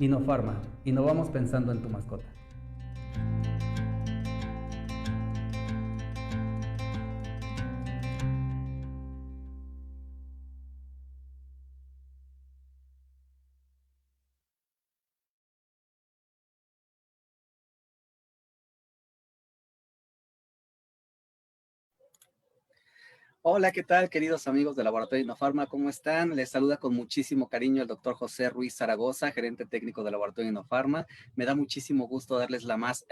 Inofarma, innovamos pensando en tu mascota. Hola, ¿qué tal, queridos amigos del Laboratorio Inofarma? ¿Cómo están? Les saluda con muchísimo cariño el doctor José Ruiz Zaragoza, gerente técnico del Laboratorio Inofarma. Me da muchísimo gusto darles la más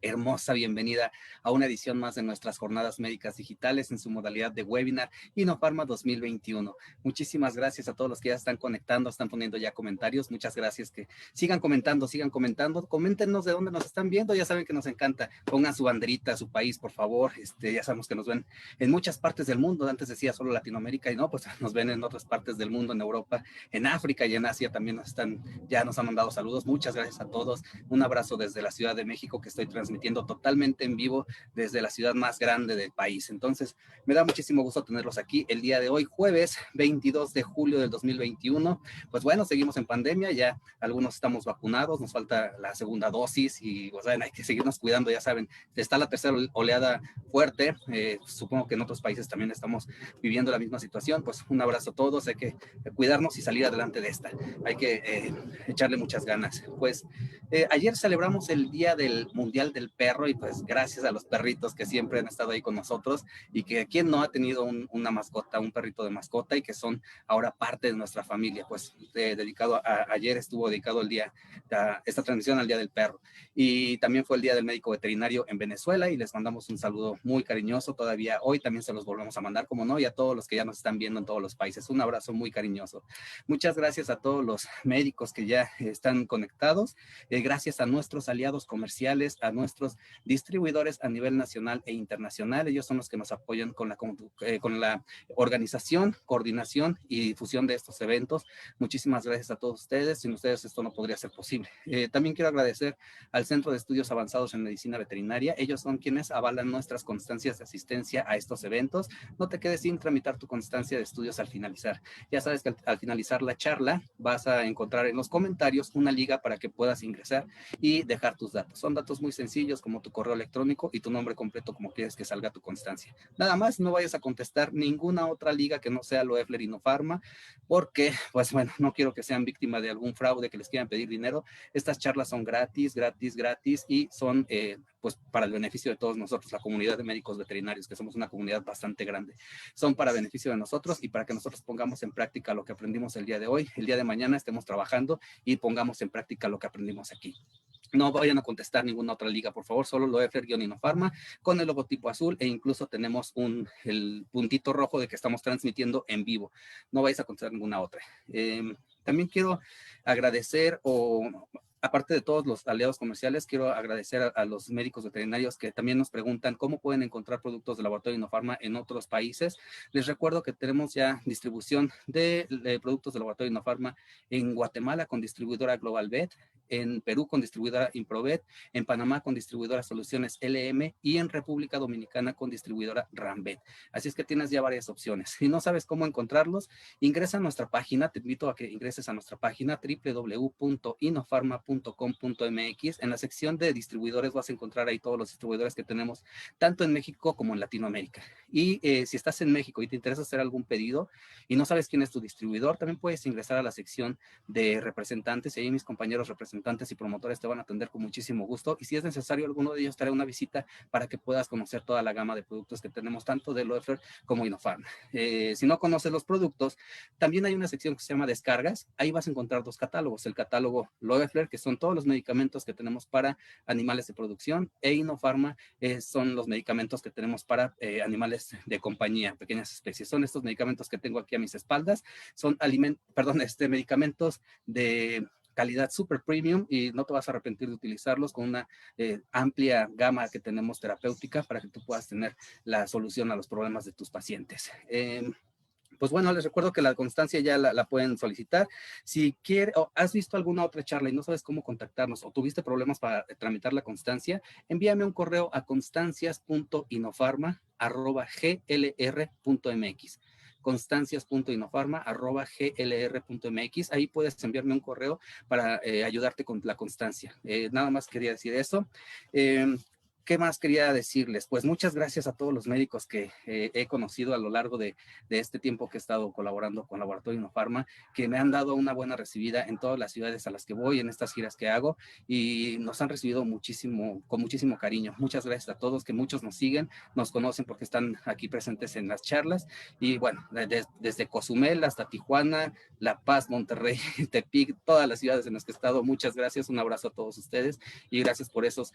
hermosa bienvenida a una edición más de nuestras jornadas médicas digitales en su modalidad de webinar Inofarma 2021. Muchísimas gracias a todos los que ya están conectando, están poniendo ya comentarios. Muchas gracias, que sigan comentando, coméntenos de dónde nos están viendo. Ya saben que nos encanta. Pongan su banderita, su país, por favor. Ya sabemos que nos ven en muchas partes del mundo. Antes decía solo Latinoamérica, y no, pues nos ven en otras partes del mundo, en Europa, en África y en Asia también ya nos han mandado saludos. Muchas gracias a todos. Un abrazo desde la Ciudad de México, que estoy transmitiendo totalmente en vivo desde la ciudad más grande del país. Entonces, me da muchísimo gusto tenerlos aquí el día de hoy, jueves 22 de julio del 2021. Pues bueno, seguimos en pandemia, ya algunos estamos vacunados, nos falta la segunda dosis y pues bueno, hay que seguirnos cuidando. Ya saben, está la tercera oleada fuerte. Supongo que en otros países también estamos viviendo la misma situación. Pues un abrazo a todos, hay que cuidarnos y salir adelante de esta. Hay que echarle muchas ganas. Pues ayer celebramos el Día del Mundial del Perro, y pues gracias a los perritos que siempre han estado ahí con nosotros, y que quien no ha tenido una mascota, un perrito de mascota, y que son ahora parte de nuestra familia. Pues ayer estuvo dedicado el día, esta transmisión al Día del Perro, y también fue el Día del Médico Veterinario en Venezuela, y les mandamos un saludo muy cariñoso. Todavía hoy también se los volvemos a mandar, como no, y a todos los que ya nos están viendo en todos los países, un abrazo muy cariñoso. Muchas gracias a todos los médicos que ya están conectados, gracias a nuestros aliados comerciales, a nuestros distribuidores a nivel nacional e internacional. Ellos son los que nos apoyan con la organización, coordinación y difusión de estos eventos. Muchísimas gracias a todos ustedes. Sin ustedes esto no podría ser posible. También quiero agradecer al Centro de Estudios Avanzados en Medicina Veterinaria. Ellos son quienes avalan nuestras constancias de asistencia a estos eventos. No te quedes sin tramitar tu constancia de estudios al finalizar. Ya sabes que al finalizar la charla vas a encontrar en los comentarios una liga para que puedas ingresar y dejar tus datos. Son datos muy sencillos, como tu correo electrónico y tu nombre completo, como quieres que salga tu constancia. Nada más, no vayas a contestar ninguna otra liga que no sea Loeffler Inofarma, porque, pues bueno, no quiero que sean víctimas de algún fraude, que les quieran pedir dinero. Estas charlas son gratis, y son pues para el beneficio de todos nosotros, la comunidad de médicos veterinarios, que somos una comunidad bastante grande. Son para beneficio de nosotros y para que nosotros pongamos en práctica lo que aprendimos el día de hoy. El día de mañana estemos trabajando y pongamos en práctica lo que aprendimos aquí. No vayan a contestar ninguna otra liga, por favor, solo Loeffler-Inofarma con el logotipo azul, e incluso tenemos el puntito rojo de que estamos transmitiendo en vivo. No vayas a contestar ninguna otra. También quiero agradecer, aparte de todos los aliados comerciales, quiero agradecer a los médicos veterinarios que también nos preguntan cómo pueden encontrar productos del Laboratorio Inofarma en otros países. Les recuerdo que tenemos ya distribución de productos del Laboratorio Inofarma en Guatemala con distribuidora Global Vet, en Perú con distribuidora Improvet, en Panamá con distribuidora Soluciones LM y en República Dominicana con distribuidora Rambet. Así es que tienes ya varias opciones. Si no sabes cómo encontrarlos, ingresa a nuestra página. Te invito a que ingreses a nuestra página www.inofarma.com.mx. En la sección de distribuidores vas a encontrar ahí todos los distribuidores que tenemos tanto en México como en Latinoamérica. Y si estás en México y te interesa hacer algún pedido y no sabes quién es tu distribuidor, también puedes ingresar a la sección de representantes, y ahí mis compañeros representantes y promotores te van a atender con muchísimo gusto, y si es necesario, alguno de ellos te hará una visita para que puedas conocer toda la gama de productos que tenemos, tanto de Loeffler como Inofarma. Si no conoces los productos, también hay una sección que se llama descargas. Ahí vas a encontrar dos catálogos: el catálogo Loeffler, que son todos los medicamentos que tenemos para animales de producción, e Inofarma son los medicamentos que tenemos para animales de compañía, pequeñas especies. Son estos medicamentos que tengo aquí a mis espaldas. Son medicamentos de calidad super premium, y no te vas a arrepentir de utilizarlos, con una amplia gama que tenemos terapéutica para que tú puedas tener la solución a los problemas de tus pacientes. Pues bueno, les recuerdo que la constancia ya la pueden solicitar. Si o has visto alguna otra charla y no sabes cómo contactarnos, o tuviste problemas para tramitar la constancia, envíame un correo a constancias.inofarma@glr.mx. constancias.inofarma@glr.mx. Ahí puedes enviarme un correo para ayudarte con la constancia. Nada más quería decir eso. ¿Qué más quería decirles? Pues muchas gracias a todos los médicos que he conocido a lo largo de este tiempo que he estado colaborando con Laboratorio Inofarma, que me han dado una buena recibida en todas las ciudades a las que voy, en estas giras que hago, y nos han recibido muchísimo, con muchísimo cariño. Muchas gracias a todos, que muchos nos siguen, nos conocen porque están aquí presentes en las charlas, y bueno, desde Cozumel hasta Tijuana, La Paz, Monterrey, Tepic, todas las ciudades en las que he estado, muchas gracias, un abrazo a todos ustedes, y gracias por esos,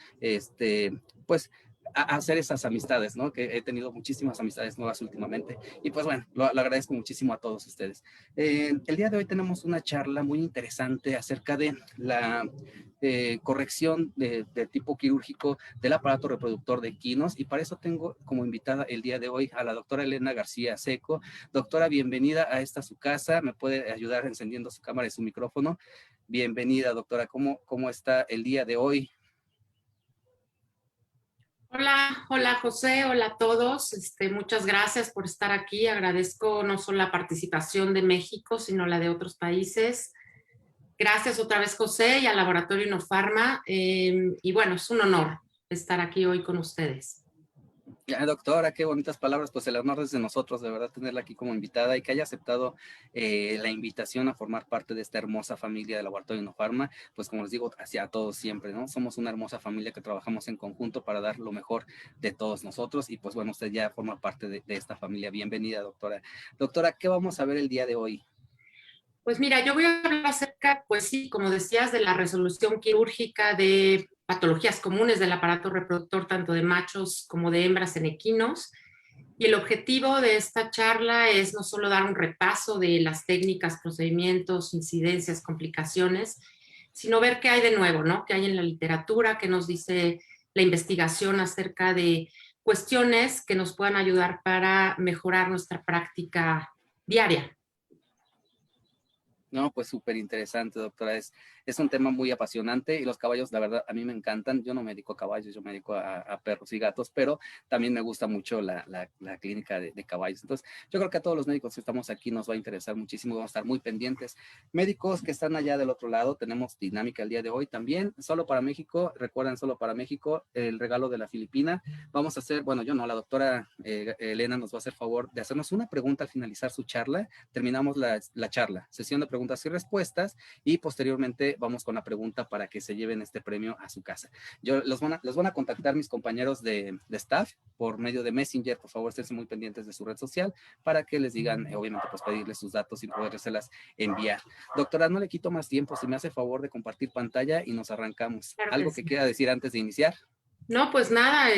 pues hacer esas amistades, ¿no? Que he tenido muchísimas amistades nuevas últimamente. Y pues bueno, lo agradezco muchísimo a todos ustedes. El día de hoy tenemos una charla muy interesante acerca de la corrección de tipo quirúrgico del aparato reproductor de equinos, y para eso tengo como invitada el día de hoy a la doctora Elena García Seco. Doctora, bienvenida a esta su casa. ¿Me puede ayudar encendiendo su cámara y su micrófono? Bienvenida, doctora. ¿Cómo está el día de hoy? Hola, hola José, hola a todos. Muchas gracias por estar aquí. Agradezco no solo la participación de México, sino la de otros países. Gracias otra vez José y al Laboratorio Inofarma. Y bueno, es un honor estar aquí hoy con ustedes. Ya, doctora, qué bonitas palabras. Pues el honor es de nosotros, de verdad, tenerla aquí como invitada y que haya aceptado la invitación a formar parte de esta hermosa familia de Laboratorio Inofarma. Pues como les digo, hacia todos siempre, ¿no? Somos una hermosa familia que trabajamos en conjunto para dar lo mejor de todos nosotros, y pues bueno, usted ya forma parte de esta familia. Bienvenida, doctora. Doctora, ¿qué vamos a ver el día de hoy? Pues mira, yo voy a hablar acerca, pues sí, como decías, de la resolución quirúrgica de patologías comunes del aparato reproductor, tanto de machos como de hembras en equinos. Y el objetivo de esta charla es no solo dar un repaso de las técnicas, procedimientos, incidencias, complicaciones, sino ver qué hay de nuevo, ¿no? Qué hay en la literatura, qué nos dice la investigación acerca de cuestiones que nos puedan ayudar para mejorar nuestra práctica diaria. No, pues súper interesante, doctora. Es un tema muy apasionante, y los caballos, la verdad, a mí me encantan. Yo no me dedico a caballos, yo me dedico a perros y gatos, pero también me gusta mucho la clínica de caballos. Entonces, yo creo que a todos los médicos que estamos aquí nos va a interesar muchísimo, vamos a estar muy pendientes. Médicos que están allá del otro lado, tenemos dinámica el día de hoy también, solo para México. Recuerden, solo para México, el regalo de la Filipina. Vamos a hacer, bueno, yo no, la doctora Elena nos va a hacer favor de hacernos una pregunta al finalizar su charla. Terminamos la charla, sesión de preguntas y respuestas, y posteriormente vamos con la pregunta para que se lleven este premio a su casa. Los van a contactar mis compañeros de staff por medio de Messenger. Por favor, estén muy pendientes de su red social para que les digan, obviamente, pues pedirles sus datos y podérselas enviar. Doctora, no le quito más tiempo, si me hace favor de compartir pantalla y nos arrancamos. Claro ¿Algo sí. que quiera decir antes de iniciar? No, pues nada,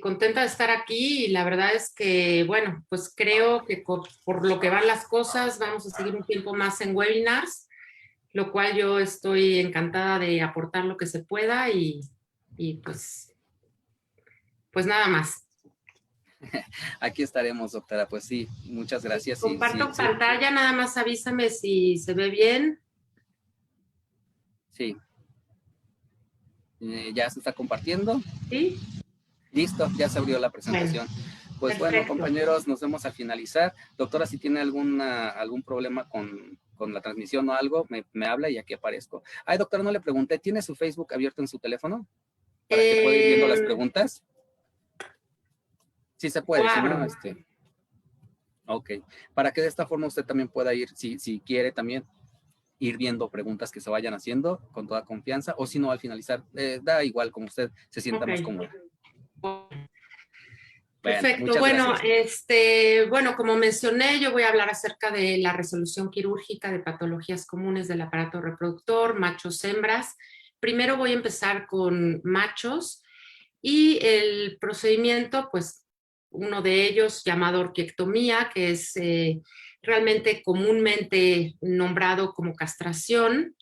contenta de estar aquí, y la verdad es que, bueno, pues creo que por lo que van las cosas vamos a seguir un tiempo más en webinars, lo cual yo estoy encantada de aportar lo que se pueda, y pues nada más. Aquí estaremos, doctora. Pues sí, muchas gracias. Comparto Sí. pantalla, nada más avísame si se ve bien. Sí. Ya se está compartiendo. ¿Sí? Listo, ya se abrió la presentación. Pues Perfecto. bueno, compañeros, nos vemos al finalizar. Doctora, si tiene algún problema con la transmisión o algo, me habla y aquí aparezco. Ay, doctora, no le pregunté, ¿tiene su Facebook abierto en su teléfono? Para que pueda ir viendo las preguntas. Sí se puede, si no, Ok, para que de esta forma usted también pueda ir, si quiere también, ir viendo preguntas que se vayan haciendo con toda confianza, o si no, al finalizar, da igual, como usted se sienta más cómoda. Perfecto. Bueno, Bueno, como mencioné, yo voy a hablar acerca de la resolución quirúrgica de patologías comunes del aparato reproductor, machos, hembras. Primero voy a empezar con machos, y el procedimiento, pues uno de ellos llamado orquiectomía, que es realmente comúnmente nombrado como castración.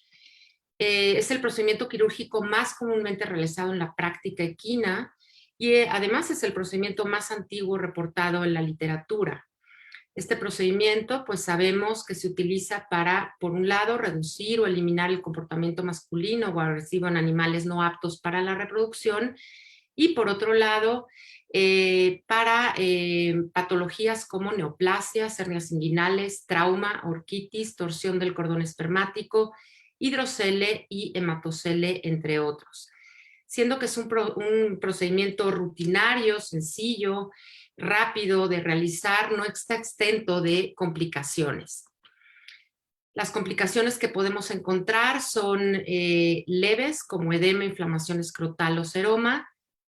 Es el procedimiento quirúrgico más comúnmente realizado en la práctica equina, y además es el procedimiento más antiguo reportado en la literatura. Este procedimiento, pues sabemos que se utiliza para, por un lado, reducir o eliminar el comportamiento masculino o agresivo en animales no aptos para la reproducción, Y por otro lado, para patologías como neoplasias, hernias inguinales, trauma, orquitis, torsión del cordón espermático, hidrocele y hematocele, entre otros. Siendo que es un procedimiento rutinario, sencillo, rápido de realizar, no está exento de complicaciones. Las complicaciones que podemos encontrar son leves, como edema, inflamación escrotal o seroma,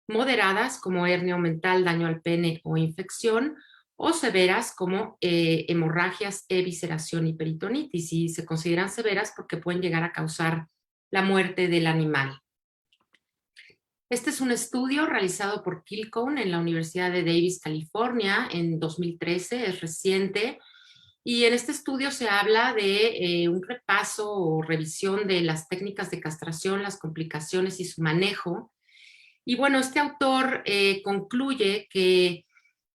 moderadas, como hernia aumental, daño al pene o infección, o severas, como hemorragias, evisceración y peritonitis. Y se consideran severas porque pueden llegar a causar la muerte del animal. Este es un estudio realizado por Kilcone en la Universidad de Davis, California, en 2013, es reciente. Y en este estudio se habla de un repaso o revisión de las técnicas de castración, las complicaciones y su manejo. Y bueno, este autor concluye que,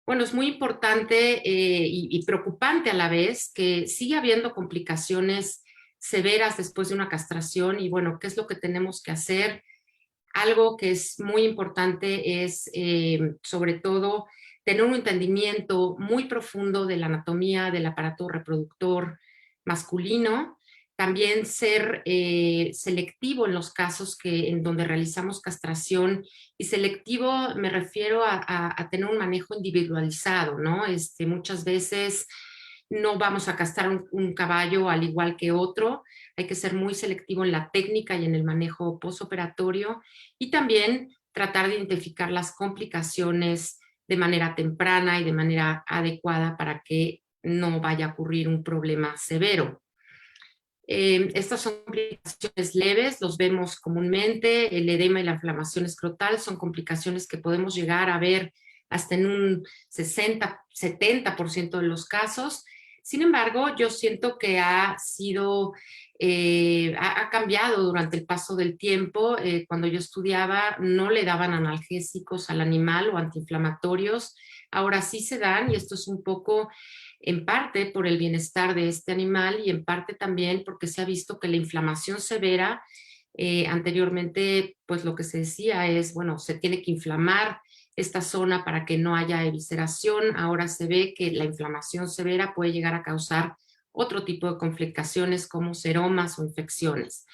bueno, es muy importante y preocupante a la vez que sigue habiendo complicaciones severas después de una castración. Y bueno, ¿qué es lo que tenemos que hacer? Algo que es muy importante es, sobre todo, tener un entendimiento muy profundo de la anatomía del aparato reproductor masculino, también ser selectivo en los casos en donde realizamos castración, y selectivo me refiero a tener un manejo individualizado, ¿no? Muchas veces no vamos a castrar un caballo al igual que otro, hay que ser muy selectivo en la técnica y en el manejo postoperatorio, y también tratar de identificar las complicaciones de manera temprana y de manera adecuada para que no vaya a ocurrir un problema severo. Estas son complicaciones leves, los vemos comúnmente. El edema y la inflamación escrotal son complicaciones que podemos llegar a ver hasta en un 60-70% de los casos. Sin embargo, yo siento que ha cambiado durante el paso del tiempo. Cuando yo estudiaba no le daban analgésicos al animal o antiinflamatorios. Ahora sí se dan, y esto es un poco en parte por el bienestar de este animal y en parte también porque se ha visto que la inflamación severa, anteriormente pues lo que se decía es, bueno, se tiene que inflamar esta zona para que no haya evisceración. Ahora se ve que la inflamación severa puede llegar a causar otro tipo de complicaciones como seromas o infecciones.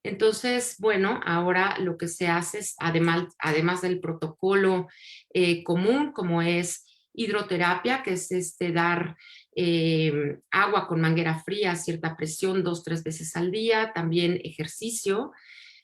Entonces, bueno, ahora lo que se hace es, además del protocolo común, como es hidroterapia, que es dar agua con manguera fría a cierta presión 2-3 veces al día, también ejercicio.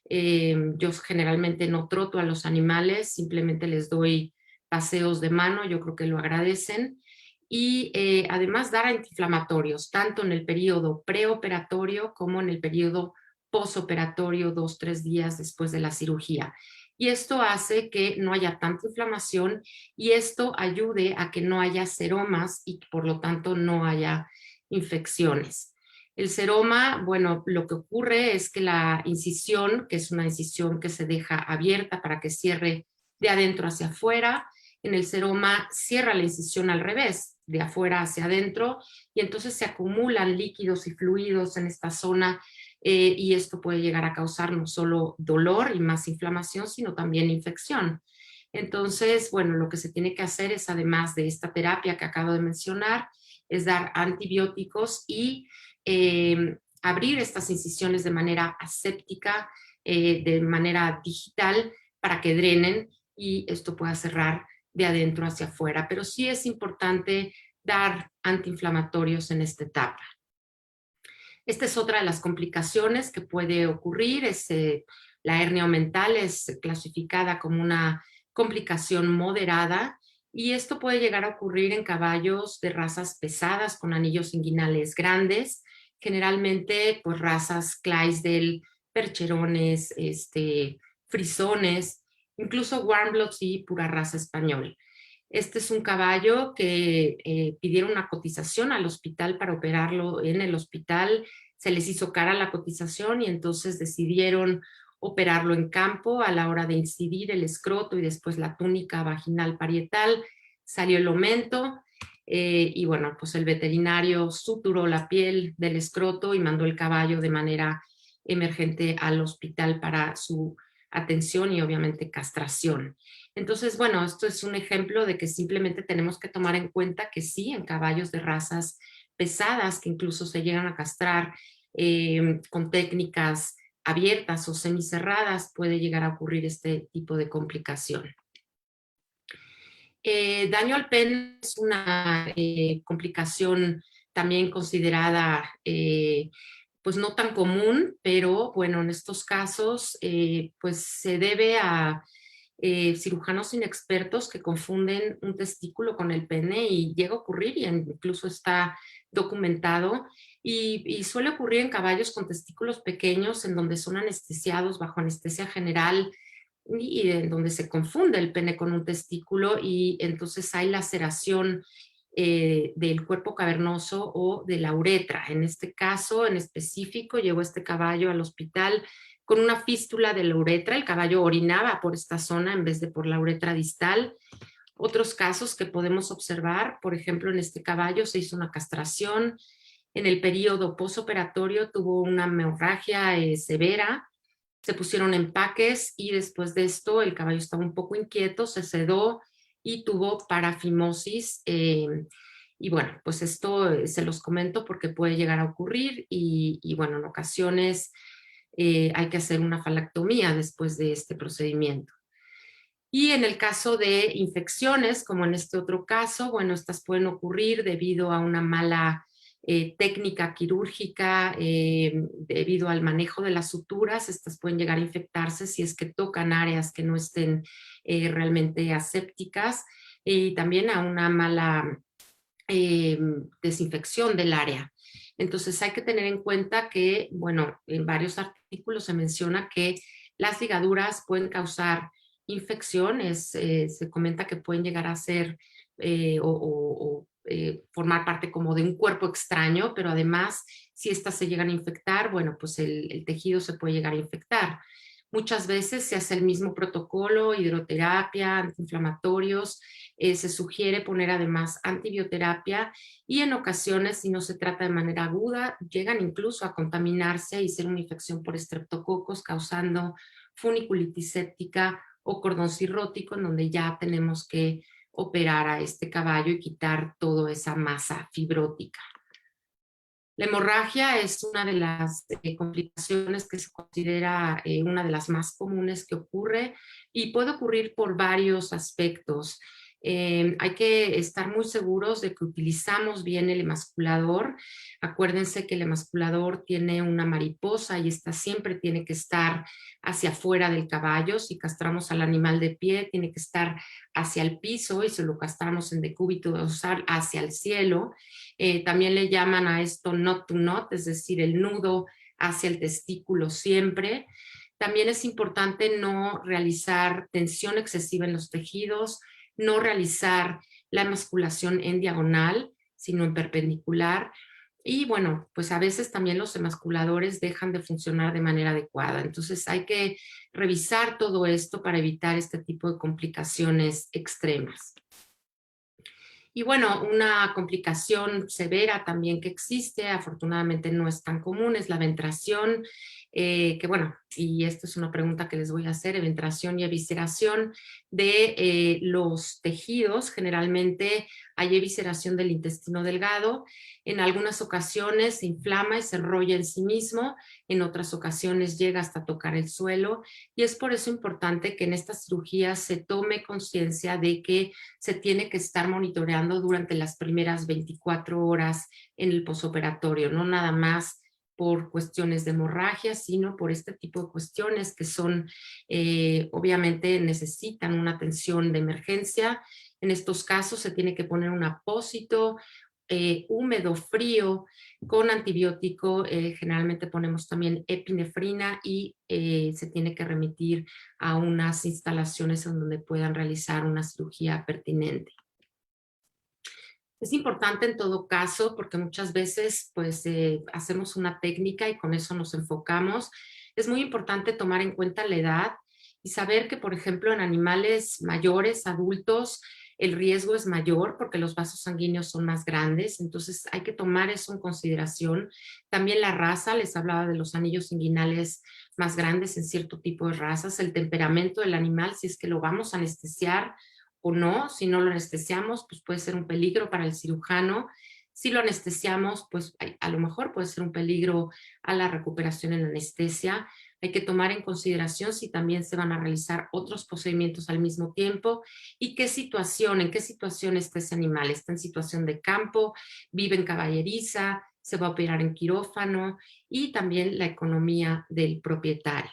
Yo generalmente no troto a los animales, simplemente les doy paseos de mano, yo creo que lo agradecen. Y además dar antiinflamatorios, tanto en el periodo preoperatorio como en el periodo postoperatorio, 2-3 días después de la cirugía. Y esto hace que no haya tanta inflamación, y esto ayude a que no haya seromas y por lo tanto no haya infecciones. El seroma, bueno, lo que ocurre es que la incisión, que es una incisión que se deja abierta para que cierre de adentro hacia afuera, en el seroma cierra la incisión al revés, de afuera hacia adentro, y entonces se acumulan líquidos y fluidos en esta zona, y esto puede llegar a causar no solo dolor y más inflamación, sino también infección. Entonces, bueno, lo que se tiene que hacer es, además de esta terapia que acabo de mencionar, es dar antibióticos y abrir estas incisiones de manera aséptica, de manera digital, para que drenen y esto pueda cerrar de adentro hacia afuera. Pero sí es importante dar antiinflamatorios en esta etapa. Esta es otra de las complicaciones que puede ocurrir. La hernia aumental es clasificada como una complicación moderada, y esto puede llegar a ocurrir en caballos de razas pesadas con anillos inguinales grandes, generalmente pues razas Clydesdale, percherones, frisones, incluso warmbloods y pura raza española. Este es un caballo que pidieron una cotización al hospital para operarlo en el hospital. Se les hizo cara la cotización y entonces decidieron operarlo en campo. A la hora de incidir el escroto y después la túnica vaginal parietal, salió el aumento, y bueno, pues el veterinario suturó la piel del escroto y mandó el caballo de manera emergente al hospital para su atención y obviamente castración. Entonces, bueno, esto es un ejemplo de que simplemente tenemos que tomar en cuenta que sí, en caballos de razas pesadas, que incluso se llegan a castrar con técnicas abiertas o semicerradas, puede llegar a ocurrir este tipo de complicación. Daño al pene es una complicación también considerada pues no tan común, pero bueno, en estos casos pues se debe a cirujanos inexpertos que confunden un testículo con el pene y llega a ocurrir y incluso está documentado y suele ocurrir en caballos con testículos pequeños en donde son anestesiados bajo anestesia general y en donde se confunde el pene con un testículo y entonces hay laceración del cuerpo cavernoso o de la uretra. En este caso en específico llegó este caballo al hospital con una fístula de la uretra, el caballo orinaba por esta zona en vez de por la uretra distal. Otros casos que podemos observar, por ejemplo, en este caballo se hizo una castración, en el periodo posoperatorio tuvo una hemorragia severa, se pusieron empaques y después de esto el caballo estaba un poco inquieto, se sedó y tuvo parafimosis. Y bueno, pues esto se los comento porque puede llegar a ocurrir y bueno, en ocasiones hay que hacer una falactomía después de este procedimiento. Y en el caso de infecciones, como en este otro caso, bueno, estas pueden ocurrir debido a una mala técnica quirúrgica, debido al manejo de las suturas. Estas pueden llegar a infectarse si es que tocan áreas que no estén realmente asépticas, y también a una mala desinfección del área. Entonces hay que tener en cuenta que, bueno, en varios artículos se menciona que las ligaduras pueden causar infecciones, se comenta que pueden llegar a ser formar parte como de un cuerpo extraño, pero además si estas se llegan a infectar, bueno, pues el tejido se puede llegar a infectar. Muchas veces se hace el mismo protocolo, hidroterapia, antiinflamatorios, se sugiere poner además antibioterapia y en ocasiones, si no se trata de manera aguda, llegan incluso a contaminarse y ser una infección por estreptococos causando funiculitis séptica o cordón cirrótico, en donde ya tenemos que operar a este caballo y quitar toda esa masa fibrótica. La hemorragia es una de las complicaciones que se considera una de las más comunes que ocurre y puede ocurrir por varios aspectos. Hay que estar muy seguros de que utilizamos bien el emasculador. Acuérdense que el emasculador tiene una mariposa y esta siempre tiene que estar hacia afuera del caballo. Si castramos al animal de pie, tiene que estar hacia el piso, y si lo castramos en decúbito dorsal, hacia el cielo. También le llaman a esto knot to knot, es decir, el nudo hacia el testículo siempre. También es importante no realizar tensión excesiva en los tejidos, no realizar la emasculación en diagonal, sino en perpendicular. Y bueno, pues a veces también los emasculadores dejan de funcionar de manera adecuada. Entonces hay que revisar todo esto para evitar este tipo de complicaciones extremas. Y bueno, una complicación severa también que existe, afortunadamente no es tan común, es la ventración, que bueno, y esta es una pregunta que les voy a hacer, ventración y evisceración de los tejidos. Generalmente hay evisceración del intestino delgado, en algunas ocasiones se inflama y se enrolla en sí mismo, en otras ocasiones llega hasta tocar el suelo, y es por eso importante que en estas cirugías se tome conciencia de que se tiene que estar monitoreando durante las primeras 24 horas en el posoperatorio, no nada más por cuestiones de hemorragia, sino por este tipo de cuestiones que son, obviamente necesitan una atención de emergencia. En estos casos se tiene que poner un apósito húmedo, frío, con antibiótico. Generalmente ponemos también epinefrina y se tiene que remitir a unas instalaciones en donde puedan realizar una cirugía pertinente. Es importante en todo caso porque muchas veces pues hacemos una técnica y con eso nos enfocamos. Es muy importante tomar en cuenta la edad y saber que, por ejemplo, en animales mayores, adultos, el riesgo es mayor porque los vasos sanguíneos son más grandes, entonces hay que tomar eso en consideración. También la raza, les hablaba de los anillos inguinales más grandes en cierto tipo de razas, el temperamento del animal, si es que lo vamos a anestesiar o no. Si no lo anestesiamos, pues puede ser un peligro para el cirujano. Si lo anestesiamos, pues a lo mejor puede ser un peligro a la recuperación en anestesia. Hay que tomar en consideración si también se van a realizar otros procedimientos al mismo tiempo y en qué situación está ese animal. ¿Está en situación de campo? ¿Vive en caballeriza? ¿Se va a operar en quirófano? Y también la economía del propietario.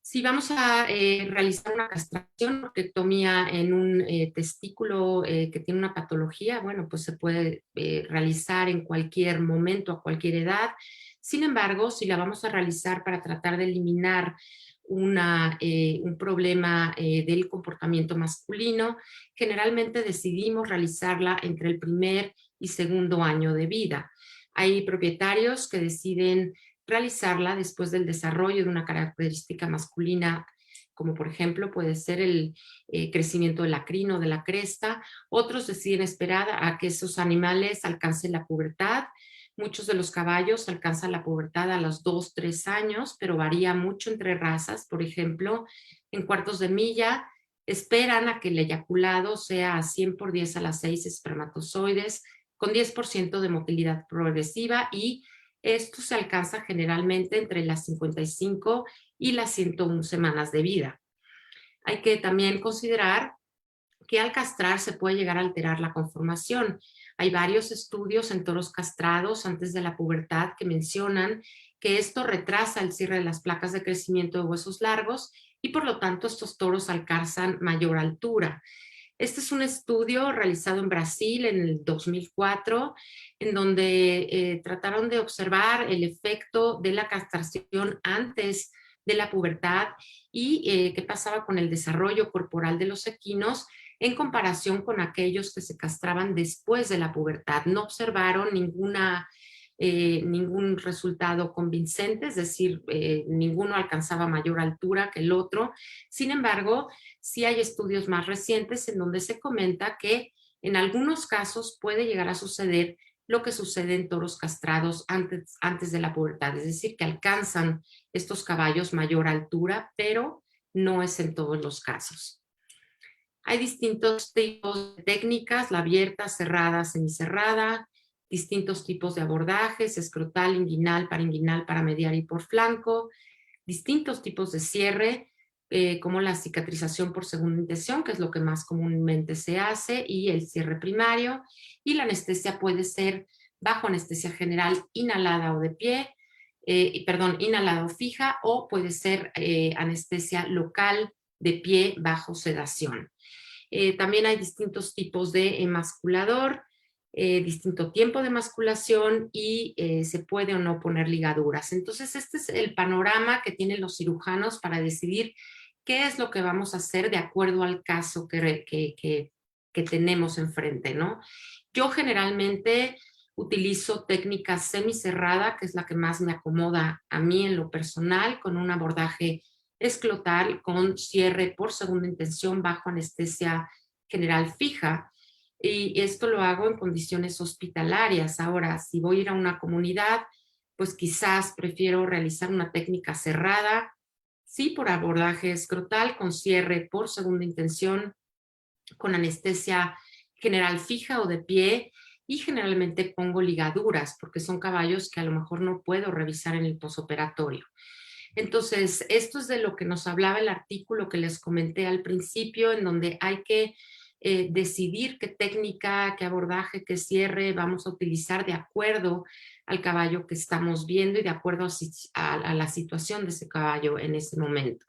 Si vamos a realizar una castración o tectomía en un testículo que tiene una patología, bueno, pues se puede realizar en cualquier momento, a cualquier edad. Sin embargo, si la vamos a realizar para tratar de eliminar un problema del comportamiento masculino, generalmente decidimos realizarla entre el primer y segundo año de vida. Hay propietarios que deciden realizarla después del desarrollo de una característica masculina, como por ejemplo puede ser el crecimiento de la crin o de la cresta. Otros deciden esperar a que esos animales alcancen la pubertad. Muchos de los caballos alcanzan la pubertad a los 2, 3 años, pero varía mucho entre razas. Por ejemplo, en cuartos de milla esperan a que el eyaculado sea a 100 por 10 a las 6 espermatozoides, con 10% de motilidad progresiva, y esto se alcanza generalmente entre las 55 y las 101 semanas de vida. Hay que también considerar que al castrar se puede llegar a alterar la conformación. Hay varios estudios en toros castrados antes de la pubertad que mencionan que esto retrasa el cierre de las placas de crecimiento de huesos largos y por lo tanto estos toros alcanzan mayor altura. Este es un estudio realizado en Brasil en el 2004, en donde trataron de observar el efecto de la castración antes de la pubertad y qué pasaba con el desarrollo corporal de los equinos en comparación con aquellos que se castraban después de la pubertad. No observaron ningún resultado convincente, es decir, ninguno alcanzaba mayor altura que el otro. Sin embargo, sí hay estudios más recientes en donde se comenta que en algunos casos puede llegar a suceder lo que sucede en toros castrados antes de la pubertad, es decir, que alcanzan estos caballos mayor altura, pero no es en todos los casos. Hay distintos tipos de técnicas, la abierta, cerrada, semicerrada, distintos tipos de abordajes, escrotal, inguinal, paramedial y por flanco, distintos tipos de cierre, como la cicatrización por segunda intención, que es lo que más comúnmente se hace, y el cierre primario, y la anestesia puede ser bajo anestesia general inhalada o de pie, inhalada o fija, o puede ser anestesia local de pie bajo sedación. También hay distintos tipos de emasculador, distinto tiempo de emasculación y se puede o no poner ligaduras. Entonces, este es el panorama que tienen los cirujanos para decidir qué es lo que vamos a hacer de acuerdo al caso que tenemos enfrente, ¿no? Yo generalmente utilizo técnica semicerrada, que es la que más me acomoda a mí en lo personal, con un abordaje escrotal con cierre por segunda intención bajo anestesia general fija. Y esto lo hago en condiciones hospitalarias. Ahora, si voy a ir a una comunidad, pues quizás prefiero realizar una técnica cerrada, sí, por abordaje escrotal, con cierre por segunda intención, con anestesia general fija o de pie, y generalmente pongo ligaduras, porque son caballos que a lo mejor no puedo revisar en el posoperatorio. Entonces, esto es de lo que nos hablaba el artículo que les comenté al principio, en donde hay que decidir qué técnica, qué abordaje, qué cierre vamos a utilizar de acuerdo al caballo que estamos viendo y de acuerdo a la situación de ese caballo en ese momento.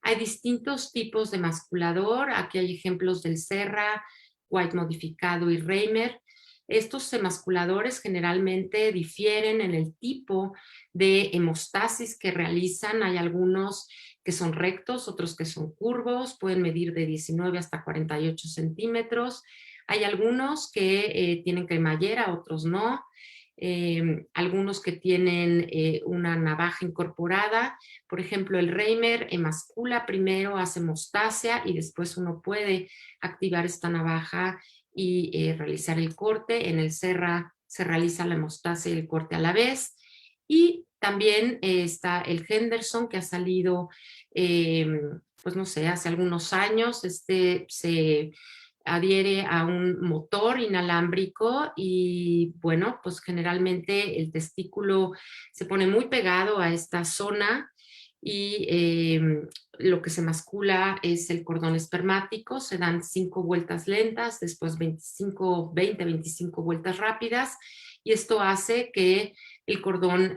Hay distintos tipos de emasculador. Aquí hay ejemplos del Serra, White modificado y Reimer. Estos emasculadores generalmente difieren en el tipo de hemostasis que realizan. Hay algunos que son rectos, otros que son curvos, pueden medir de 19 hasta 48 centímetros. Hay algunos que tienen cremallera, otros no. algunos que tienen una navaja incorporada. Por ejemplo, el Reimer emascula primero, hace hemostasia y después uno puede activar esta navaja y realizar el corte. En el Serra se realiza la hemostasia y el corte a la vez. Y también está el Henderson, que ha salido, pues no sé, hace algunos años. Se adhiere a un motor inalámbrico y bueno, pues generalmente el testículo se pone muy pegado a esta zona y lo que se emascula es el cordón espermático. Se dan 5 vueltas lentas, después 25 vueltas rápidas, y esto hace que el cordón,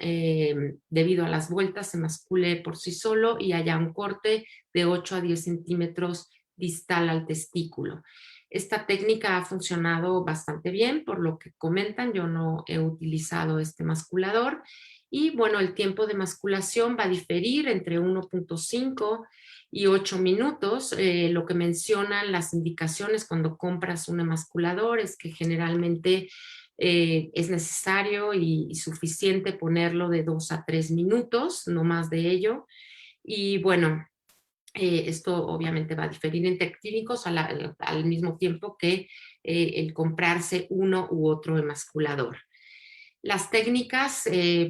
debido a las vueltas, se emascule por sí solo y haya un corte de 8 a 10 centímetros distal al testículo. Esta técnica ha funcionado bastante bien, por lo que comentan. Yo no he utilizado este emasculador. Y bueno, el tiempo de emasculación va a diferir entre 1.5 y 8 minutos. Lo que mencionan las indicaciones cuando compras un emasculador es que generalmente es necesario y suficiente ponerlo de 2 a 3 minutos, no más de ello. Y bueno, esto obviamente va a diferir entre clínicos al mismo tiempo que el comprarse uno u otro emasculador. Las técnicas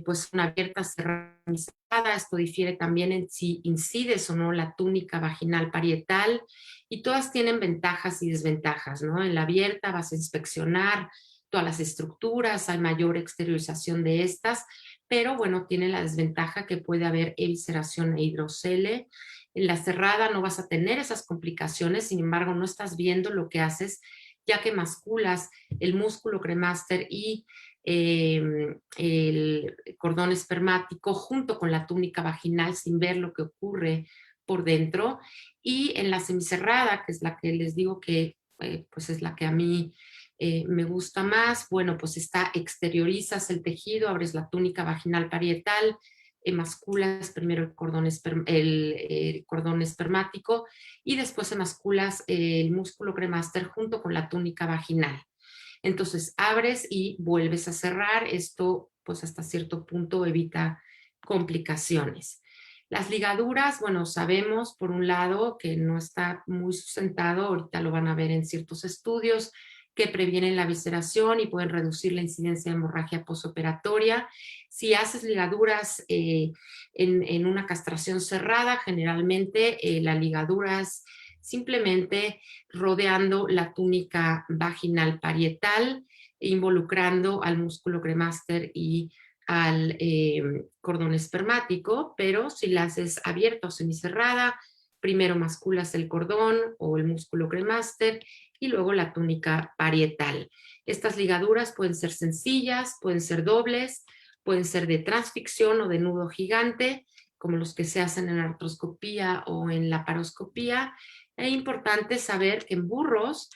pues son abiertas, cerradas. Esto difiere también en si incides o no la túnica vaginal parietal, y todas tienen ventajas y desventajas, ¿no? En la abierta vas a inspeccionar todas las estructuras, hay mayor exteriorización de estas, pero bueno, tiene la desventaja que puede haber evisceración e hidrocele. En la cerrada no vas a tener esas complicaciones, sin embargo no estás viendo lo que haces, ya que masculas el músculo cremaster y el cordón espermático junto con la túnica vaginal sin ver lo que ocurre por dentro. Y en la semicerrada, que es la que les digo que pues es la que a mí me gusta más, bueno, pues exteriorizas el tejido, abres la túnica vaginal parietal, emasculas primero el cordón espermático y después emasculas el músculo cremaster junto con la túnica vaginal. Entonces abres y vuelves a cerrar. Esto pues hasta cierto punto evita complicaciones. Las ligaduras, bueno, sabemos por un lado que no está muy sustentado, ahorita lo van a ver en ciertos estudios, que previenen la visceración y pueden reducir la incidencia de hemorragia postoperatoria. Si haces ligaduras en una castración cerrada, generalmente la ligadura es simplemente rodeando la túnica vaginal parietal, involucrando al músculo cremaster y al cordón espermático, pero si la haces abierta o semicerrada, primero masculas el cordón o el músculo cremaster y luego la túnica parietal. Estas ligaduras pueden ser sencillas, pueden ser dobles, pueden ser de transficción o de nudo gigante, como los que se hacen en la artroscopía o en la laparoscopía. Es importante saber que en burros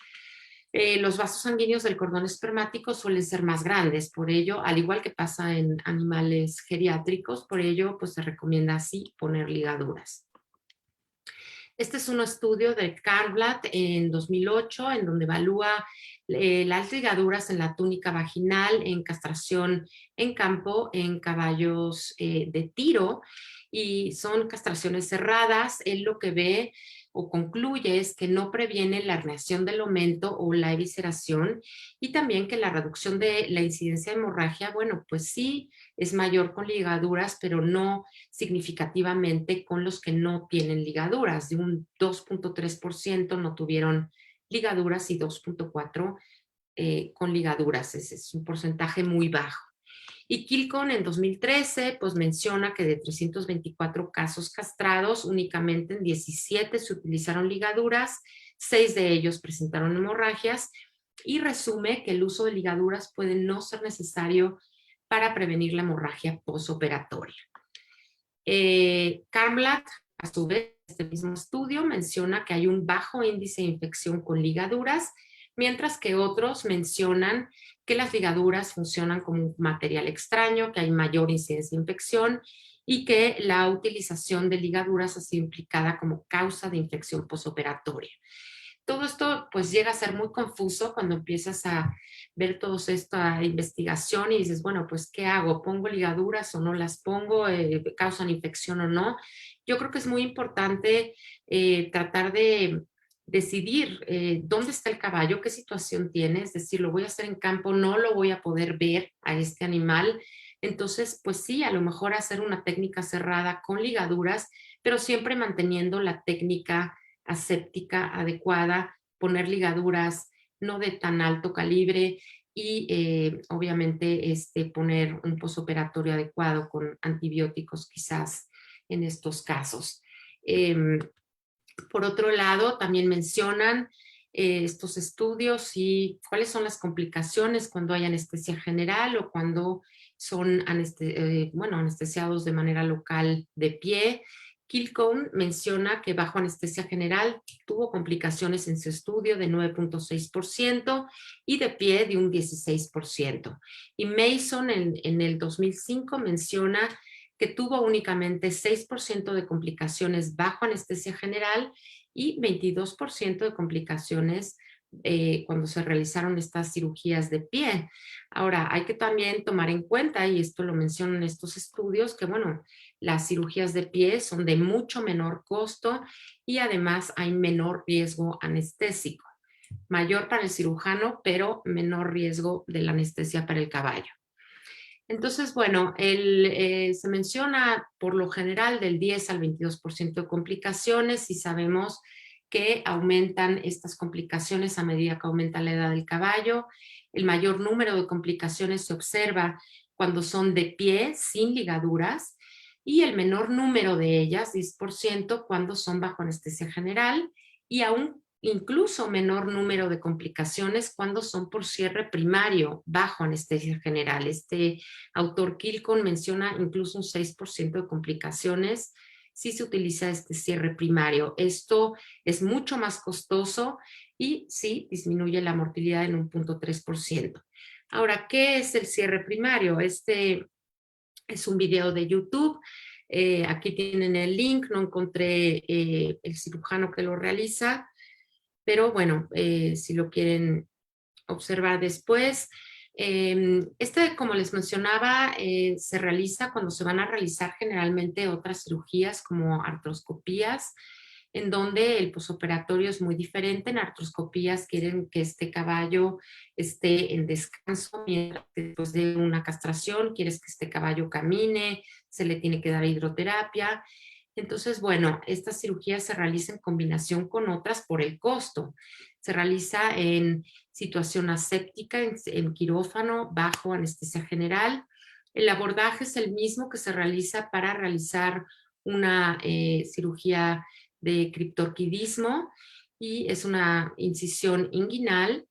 los vasos sanguíneos del cordón espermático suelen ser más grandes, por ello, al igual que pasa en animales geriátricos, por ello pues se recomienda así poner ligaduras. Este es un estudio de Karnblatt en 2008, en donde evalúa las ligaduras en la túnica vaginal en castración en campo en caballos de tiro, y son castraciones cerradas. Él lo que ve o concluye es que no previene la herniación del omen,to o la evisceración, y también que la reducción de la incidencia de hemorragia, bueno, pues sí es mayor con ligaduras, pero no significativamente con los que no tienen ligaduras. De un 2.3% no tuvieron ligaduras y 2.4% con ligaduras. Ese es un porcentaje muy bajo. Y Kilcon en 2013 pues menciona que de 324 casos castrados, únicamente en 17 se utilizaron ligaduras, 6 de ellos presentaron hemorragias, y resume que el uso de ligaduras puede no ser necesario para prevenir la hemorragia postoperatoria. Karnblatt, a su vez, este mismo estudio menciona que hay un bajo índice de infección con ligaduras, mientras que otros mencionan que las ligaduras funcionan como un material extraño, que hay mayor incidencia de infección y que la utilización de ligaduras ha sido implicada como causa de infección postoperatoria. todo esto pues llega a ser muy confuso cuando empiezas a ver toda esta investigación y dices, bueno, pues ¿qué hago? ¿Pongo ligaduras o no las pongo? ¿Causan infección o no? Yo creo que es muy importante tratar de decidir dónde está el caballo, qué situación tiene, es decir, lo voy a hacer en campo, no lo voy a poder ver a este animal. Entonces, pues sí, a lo mejor hacer una técnica cerrada con ligaduras, pero siempre manteniendo la técnica aséptica adecuada, poner ligaduras no de tan alto calibre y obviamente poner un posoperatorio adecuado con antibióticos quizás en estos casos. Por otro lado, también mencionan estos estudios y cuáles son las complicaciones cuando hay anestesia general o cuando son anestesiados de manera local de pie. Kilcone menciona que bajo anestesia general tuvo complicaciones en su estudio de 9.6% y de pie de un 16%. Y Mason en el 2005 menciona que tuvo únicamente 6% de complicaciones bajo anestesia general y 22% de complicaciones cuando se realizaron estas cirugías de pie. Ahora, hay que también tomar en cuenta, y esto lo mencionan estos estudios, que bueno, las cirugías de pie son de mucho menor costo y además hay menor riesgo anestésico. Mayor para el cirujano, pero menor riesgo de la anestesia para el caballo. Entonces, bueno, se menciona por lo general del 10 al 22% de complicaciones y sabemos que aumentan estas complicaciones a medida que aumenta la edad del caballo. El mayor número de complicaciones se observa cuando son de pie, sin ligaduras, y el menor número de ellas, 10%, cuando son bajo anestesia general, y aún incluso menor número de complicaciones cuando son por cierre primario bajo anestesia general. Este autor Kilcone menciona incluso un 6% de complicaciones si se utiliza este cierre primario. Esto es mucho más costoso y sí disminuye la mortalidad en un 0.3%. Ahora, ¿qué es el cierre primario? Este es un video de YouTube. Aquí tienen el link, no encontré el cirujano que lo realiza, pero bueno, si lo quieren observar después. Como les mencionaba, se realiza cuando se van a realizar generalmente otras cirugías como artroscopías, en donde el posoperatorio es muy diferente. En artroscopías quieren que este caballo esté en descanso, mientras que después de una castración quieres que este caballo camine, se le tiene que dar hidroterapia. Entonces, bueno, esta cirugía se realiza en combinación con otras por el costo. Se realiza en situación aséptica, en quirófano, bajo anestesia general. El abordaje es el mismo que se realiza para realizar una cirugía de criptorquidismo y es una incisión inguinal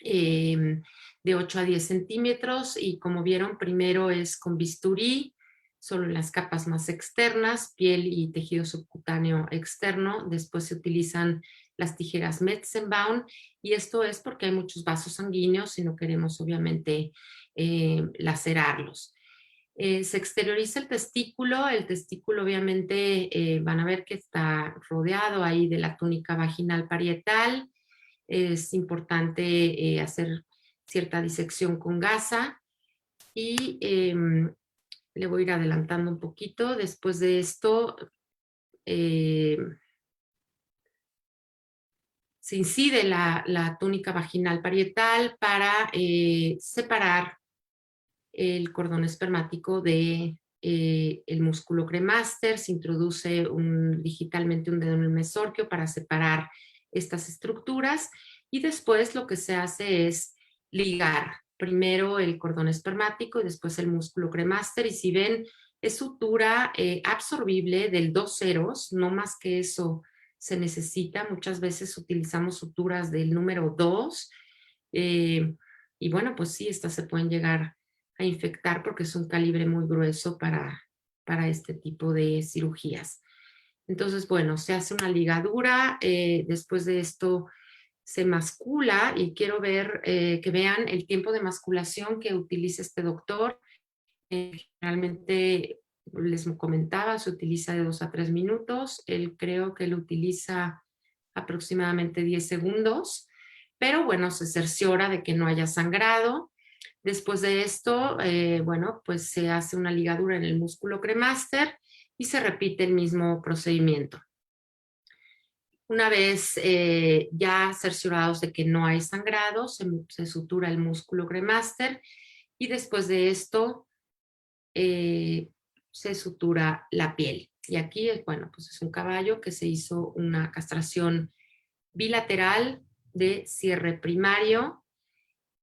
de 8 a 10 centímetros y como vieron, primero es con bisturí, solo en las capas más externas, piel y tejido subcutáneo externo. Después se utilizan las tijeras Metzenbaum y esto es porque hay muchos vasos sanguíneos y no queremos obviamente lacerarlos. Se exterioriza el testículo obviamente van a ver que está rodeado ahí de la túnica vaginal parietal. Es importante hacer cierta disección con gasa y le voy a ir adelantando un poquito. Después de esto, se incide la túnica vaginal parietal para separar el cordón espermático de el músculo cremaster. Se introduce digitalmente un dedo en el mesorquio para separar estas estructuras y después lo que se hace es ligar primero el cordón espermático y después el músculo cremaster, y si ven es sutura absorbible del 2 ceros, no más que eso se necesita. Muchas veces utilizamos suturas del número 2 y bueno, pues sí, estas se pueden llegar a infectar porque es un calibre muy grueso para este tipo de cirugías. Entonces, bueno, se hace una ligadura, después de esto se mascula y quiero ver que vean el tiempo de masculación que utiliza este doctor. Generalmente, les comentaba, se utiliza de 2 a 3 minutos. Él creo que lo utiliza aproximadamente 10 segundos, pero bueno, se cerciora de que no haya sangrado. Después de esto, bueno, pues se hace una ligadura en el músculo cremaster y se repite el mismo procedimiento. Una vez ya cerciorados de que no hay sangrado, se sutura el músculo cremaster y después de esto se sutura la piel. Y aquí, bueno, pues es un caballo que se hizo una castración bilateral de cierre primario.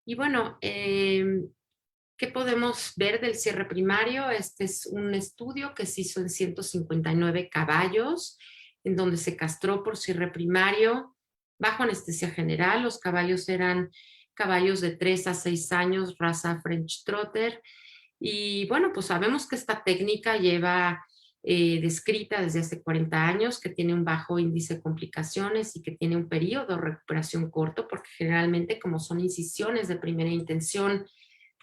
Y bueno, ¿qué podemos ver del cierre primario? Este es un estudio que se hizo en 159 caballos, en donde se castró por cierre primario bajo anestesia general. Los caballos eran caballos de 3 a 6 años, raza French Trotter. Y bueno, pues sabemos que esta técnica lleva descrita desde hace 40 años, que tiene un bajo índice de complicaciones y que tiene un periodo de recuperación corto, porque generalmente como son incisiones de primera intención,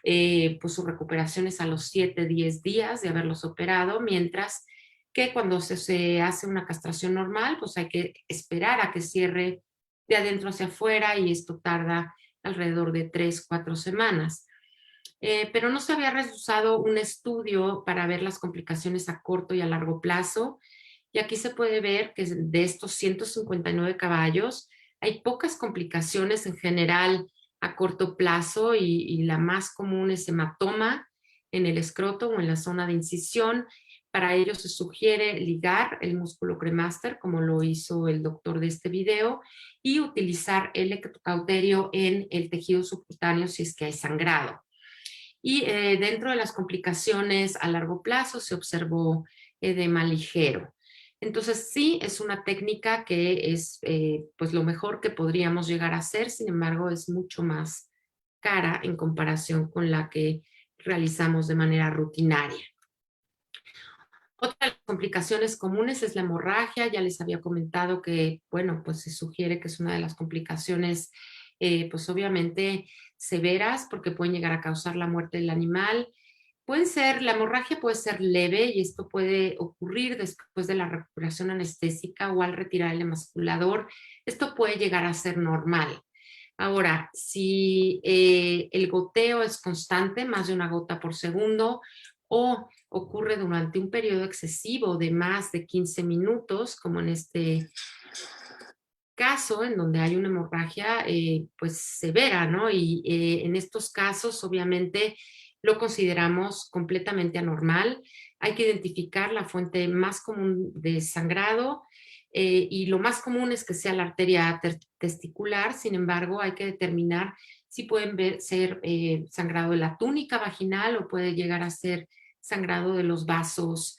pues su recuperación es a los 7, 10 días de haberlos operado, mientras que cuando se hace una castración normal, pues hay que esperar a que cierre de adentro hacia afuera y esto tarda alrededor de 3, 4 semanas. Pero no se había realizado un estudio para ver las complicaciones a corto y a largo plazo. Y aquí se puede ver que de estos 159 caballos hay pocas complicaciones en general a corto plazo y la más común es hematoma en el escroto o en la zona de incisión. Para ello se sugiere ligar el músculo cremaster, como lo hizo el doctor de este video, y utilizar el electrocauterio en el tejido subcutáneo si es que hay sangrado. Y dentro de las complicaciones a largo plazo se observó edema ligero. Entonces sí, es una técnica que es pues lo mejor que podríamos llegar a hacer, sin embargo es mucho más cara en comparación con la que realizamos de manera rutinaria. Otra de las complicaciones comunes es la hemorragia. Ya les había comentado que, bueno, pues se sugiere que es una de las complicaciones, pues obviamente severas, porque pueden llegar a causar la muerte del animal. La hemorragia puede ser leve y esto puede ocurrir después de la recuperación anestésica o al retirar el emasculador. Esto puede llegar a ser normal. Ahora, si el goteo es constante, más de una gota por segundo, o ocurre durante un periodo excesivo de más de 15 minutos, como en este caso, en donde hay una hemorragia pues severa, ¿no? Y en estos casos, obviamente, lo consideramos completamente anormal. Hay que identificar la fuente más común de sangrado y lo más común es que sea la arteria testicular. Sin embargo, hay que determinar si pueden ser sangrado de la túnica vaginal o puede llegar a ser sangrado de los vasos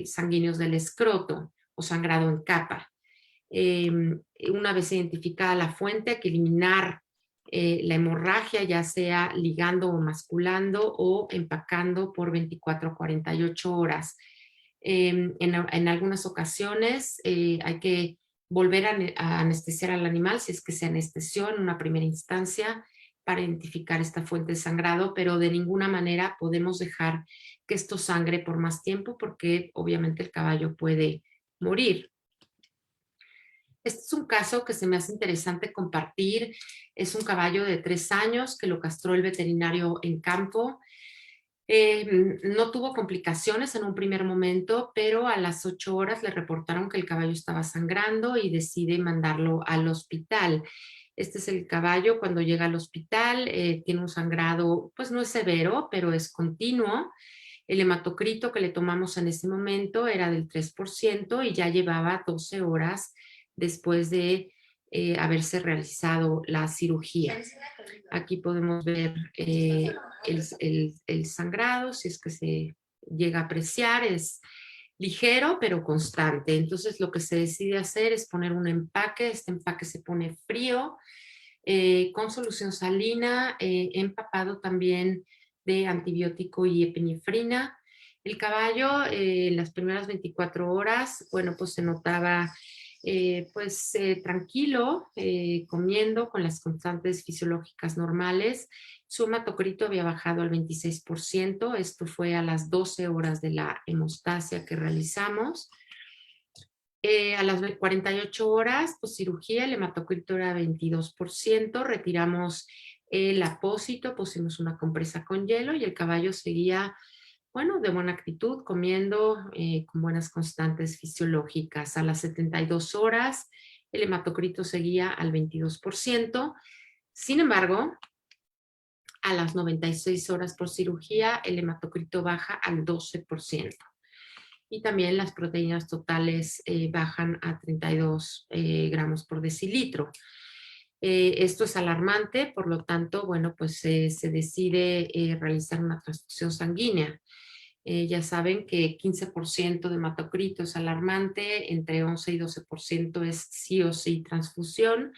sanguíneos del escroto o sangrado en capa. Una vez identificada la fuente, hay que eliminar la hemorragia, ya sea ligando o masculando o empacando por 24 a 48 horas. En algunas ocasiones hay que volver a anestesiar al animal si es que se anestesió en una primera instancia para identificar esta fuente de sangrado, pero de ninguna manera podemos dejar que esto sangre por más tiempo porque obviamente el caballo puede morir. Este es un caso que se me hace interesante compartir. Es un caballo de 3 años que lo castró el veterinario en campo. No tuvo complicaciones en un primer momento, pero a las 8 horas le reportaron que el caballo estaba sangrando y decide mandarlo al hospital. Este es el caballo cuando llega al hospital, tiene un sangrado, pues no es severo, pero es continuo. El hematocrito que le tomamos en ese momento era del 3% y ya llevaba 12 horas después de haberse realizado la cirugía. Aquí podemos ver el sangrado, si es que se llega a apreciar, es ligero pero constante. Entonces lo que se decide hacer es poner un empaque. Este empaque se pone frío, con solución salina, empapado también de antibiótico y epinefrina. El caballo en las primeras 24 horas, bueno, pues se notaba tranquilo, comiendo con las constantes fisiológicas normales. Su hematocrito había bajado al 26%. Esto fue a las 12 horas de la hemostasia que realizamos. A las 48 horas, pues cirugía, el hematocrito era 22%, retiramos el apósito, pusimos una compresa con hielo y el caballo seguía, bueno, de buena actitud, comiendo con buenas constantes fisiológicas. A las 72 horas, el hematocrito seguía al 22%. Sin embargo, a las 96 horas por cirugía, el hematocrito baja al 12%. Y también las proteínas totales bajan a 32 gramos por decilitro. Esto es alarmante, por lo tanto, bueno, pues se decide realizar una transfusión sanguínea. Ya saben que 15% de hematocrito es alarmante, entre 11 y 12% es sí o sí transfusión.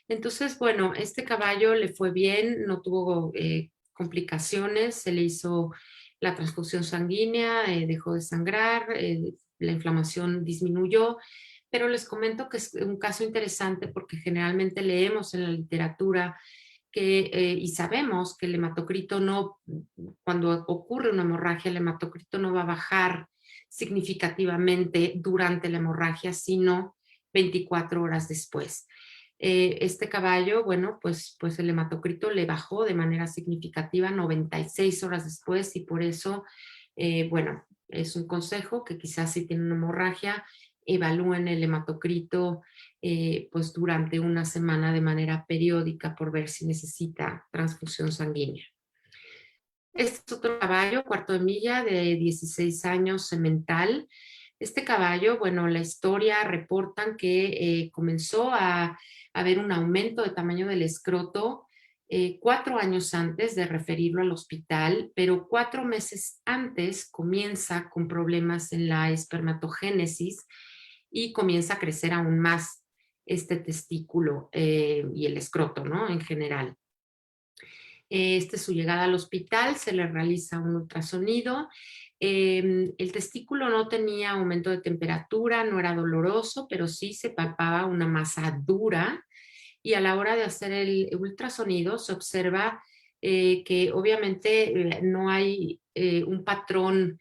Entonces, bueno, este caballo le fue bien, no tuvo complicaciones, se le hizo la transfusión sanguínea, dejó de sangrar, la inflamación disminuyó, pero les comento que es un caso interesante porque generalmente leemos en la literatura que, y sabemos que el hematocrito no, cuando ocurre una hemorragia, el hematocrito no va a bajar significativamente durante la hemorragia, sino 24 horas después. Este caballo, bueno, pues el hematocrito le bajó de manera significativa 96 horas después y por eso, bueno, es un consejo que quizás si tienen una hemorragia, evalúen el hematocrito pues durante una semana de manera periódica por ver si necesita transfusión sanguínea. Este es otro caballo, cuarto de milla, de 16 años, semental. Este caballo, bueno, la historia reportan que comenzó a haber un aumento de tamaño del escroto 4 años antes de referirlo al hospital, pero 4 meses antes comienza con problemas en la espermatogénesis y comienza a crecer aún más este testículo y el escroto, ¿no? En general. Este es su llegada al hospital, se le realiza un ultrasonido. El testículo no tenía aumento de temperatura, no era doloroso, pero sí se palpaba una masa dura y a la hora de hacer el ultrasonido se observa que obviamente no hay un patrón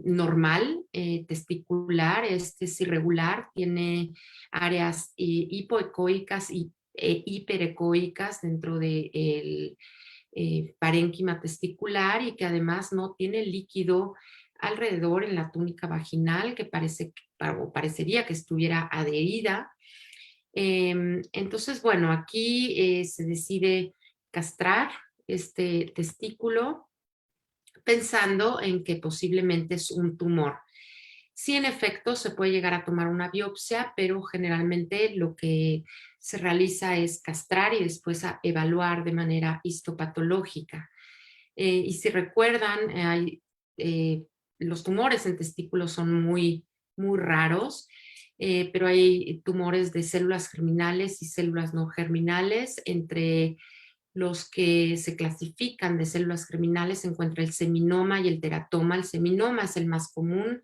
normal testicular, este es irregular, tiene áreas hipoecoicas y hiperecoicas dentro del parénquima testicular y que además no tiene líquido alrededor en la túnica vaginal que parecería que estuviera adherida. Entonces, bueno, aquí se decide castrar este testículo pensando en que posiblemente es un tumor. Sí, en efecto, se puede llegar a tomar una biopsia, pero generalmente lo que se realiza es castrar y después evaluar de manera histopatológica. Y si recuerdan, los tumores en testículos son muy, muy raros, pero hay tumores de células germinales y células no germinales. Entre los que se clasifican de células germinales se encuentra el seminoma y el teratoma. El seminoma es el más común.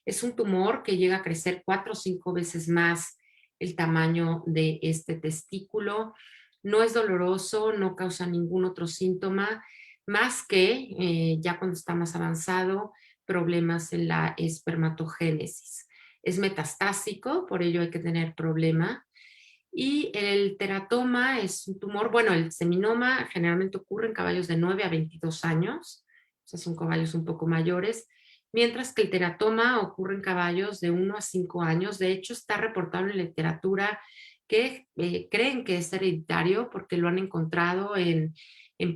Es un tumor que llega a crecer 4 o 5 veces más el tamaño de este testículo. No es doloroso, no causa ningún otro síntoma, más que ya cuando está más avanzado, problemas en la espermatogénesis. Es metastásico, por ello hay que tener problema. Y el teratoma es un tumor, bueno, el seminoma generalmente ocurre en caballos de 9 a 22 años, o sea, son caballos un poco mayores, mientras que el teratoma ocurre en caballos de 1 a 5 años. De hecho, está reportado en la literatura que creen que es hereditario porque lo han encontrado en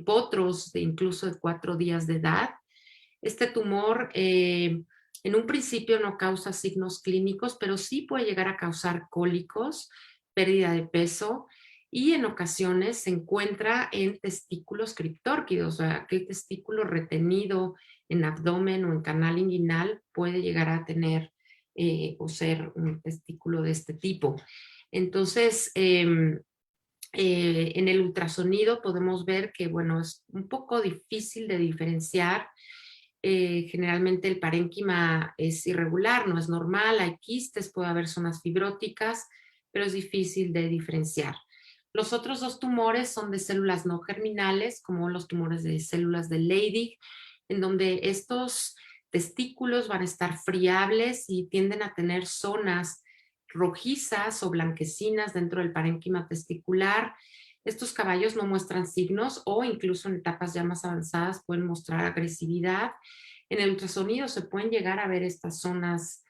potros de incluso de 4 días de edad. Este tumor en un principio no causa signos clínicos, pero sí puede llegar a causar cólicos, pérdida de peso y en ocasiones se encuentra en testículos criptórquidos, o sea, aquel testículo retenido en abdomen o en canal inguinal puede llegar a tener o ser un testículo de este tipo. Entonces, en el ultrasonido podemos ver que, bueno, es un poco difícil de diferenciar. Generalmente el parénquima es irregular, no es normal, hay quistes, puede haber zonas fibróticas, pero es difícil de diferenciar. Los otros 2 tumores son de células no germinales, como los tumores de células de Leydig, en donde estos testículos van a estar friables y tienden a tener zonas rojizas o blanquecinas dentro del parénquima testicular. Estos caballos no muestran signos o incluso en etapas ya más avanzadas pueden mostrar agresividad. En el ultrasonido se pueden llegar a ver estas zonas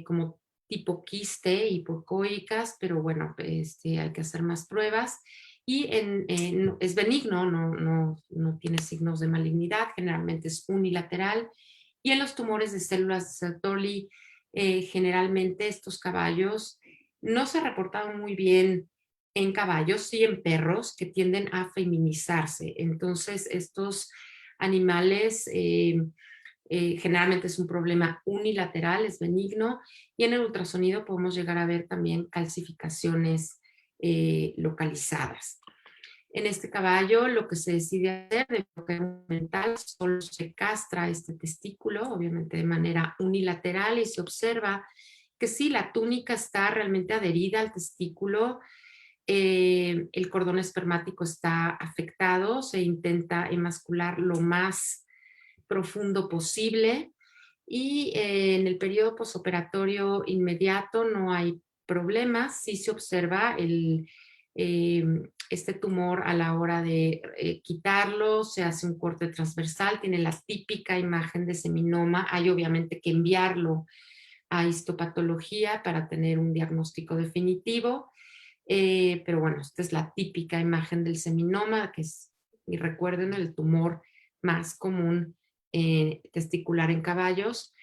como tipo quiste hipocoicas, pero bueno, hay que hacer más pruebas. Y es benigno, no tiene signos de malignidad, generalmente es unilateral. Y en los tumores de células de Sertoli, generalmente estos caballos no se ha reportado muy bien en caballos, sí en perros que tienden a feminizarse. Entonces, estos animales generalmente es un problema unilateral, es benigno, y en el ultrasonido podemos llegar a ver también calcificaciones localizadas. En este caballo lo que se decide hacer de enfoque mental, solo se castra este testículo, obviamente de manera unilateral, y se observa que sí, la túnica está realmente adherida al testículo, el cordón espermático está afectado, se intenta emascular lo más profundo posible y en el periodo posoperatorio inmediato no hay problemas, sí se observa este tumor a la hora de quitarlo, se hace un corte transversal, tiene la típica imagen de seminoma, hay obviamente que enviarlo a histopatología para tener un diagnóstico definitivo, pero bueno, esta es la típica imagen del seminoma, que es, y recuerden, el tumor más común testicular en caballos.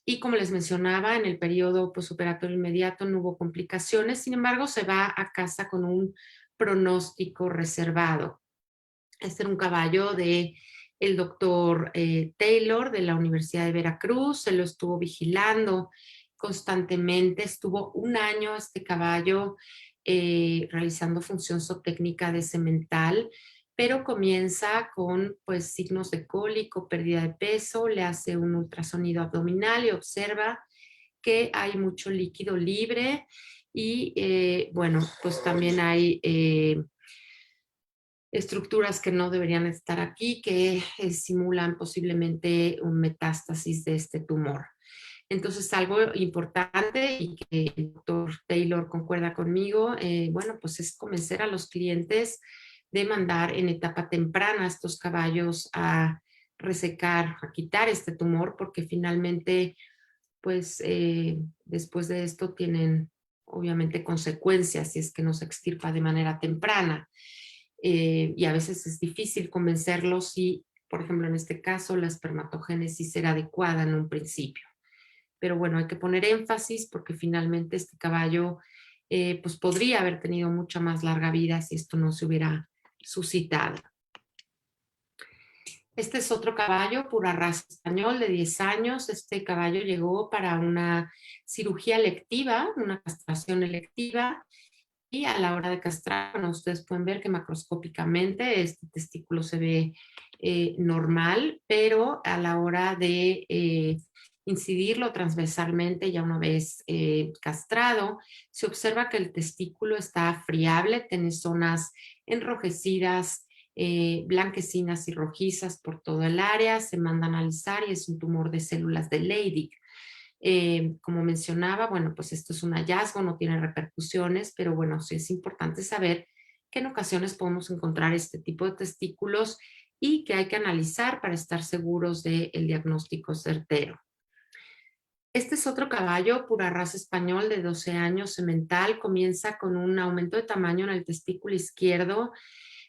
Y como les mencionaba, en el periodo posoperatorio inmediato no hubo complicaciones, sin embargo, se va a casa con un pronóstico reservado. Este era un caballo de el doctor Taylor de la Universidad de Veracruz, se lo estuvo vigilando constantemente, estuvo un año este caballo realizando función zootécnica de semental, pero comienza con pues signos de cólico, pérdida de peso, le hace un ultrasonido abdominal y observa que hay mucho líquido libre y bueno, pues también hay estructuras que no deberían estar aquí, que simulan posiblemente un metástasis de este tumor. Entonces, algo importante y que el doctor Taylor concuerda conmigo, bueno, pues es convencer a los clientes de mandar en etapa temprana a estos caballos a resecar, a quitar este tumor, porque finalmente, pues después de esto tienen obviamente consecuencias si es que no se extirpa de manera temprana. Y a veces es difícil convencerlos si, por ejemplo, en este caso, la espermatogénesis era adecuada en un principio. Pero bueno, hay que poner énfasis porque finalmente este caballo pues podría haber tenido mucha más larga vida si esto no se hubiera suscitado. Este es otro caballo, pura raza español, de 10 años. Este caballo llegó para una cirugía electiva, una castración electiva, y a la hora de castrar, bueno, ustedes pueden ver que macroscópicamente este testículo se ve normal, pero a la hora de incidirlo transversalmente, ya una vez castrado, se observa que el testículo está friable, tiene zonas enrojecidas, blanquecinas y rojizas por todo el área, se manda a analizar y es un tumor de células de Leydig. Como mencionaba, bueno, pues esto es un hallazgo, no tiene repercusiones, pero bueno, sí es importante saber que en ocasiones podemos encontrar este tipo de testículos y que hay que analizar para estar seguros del diagnóstico certero. Este es otro caballo, pura raza español de 12 años, semental, comienza con un aumento de tamaño en el testículo izquierdo.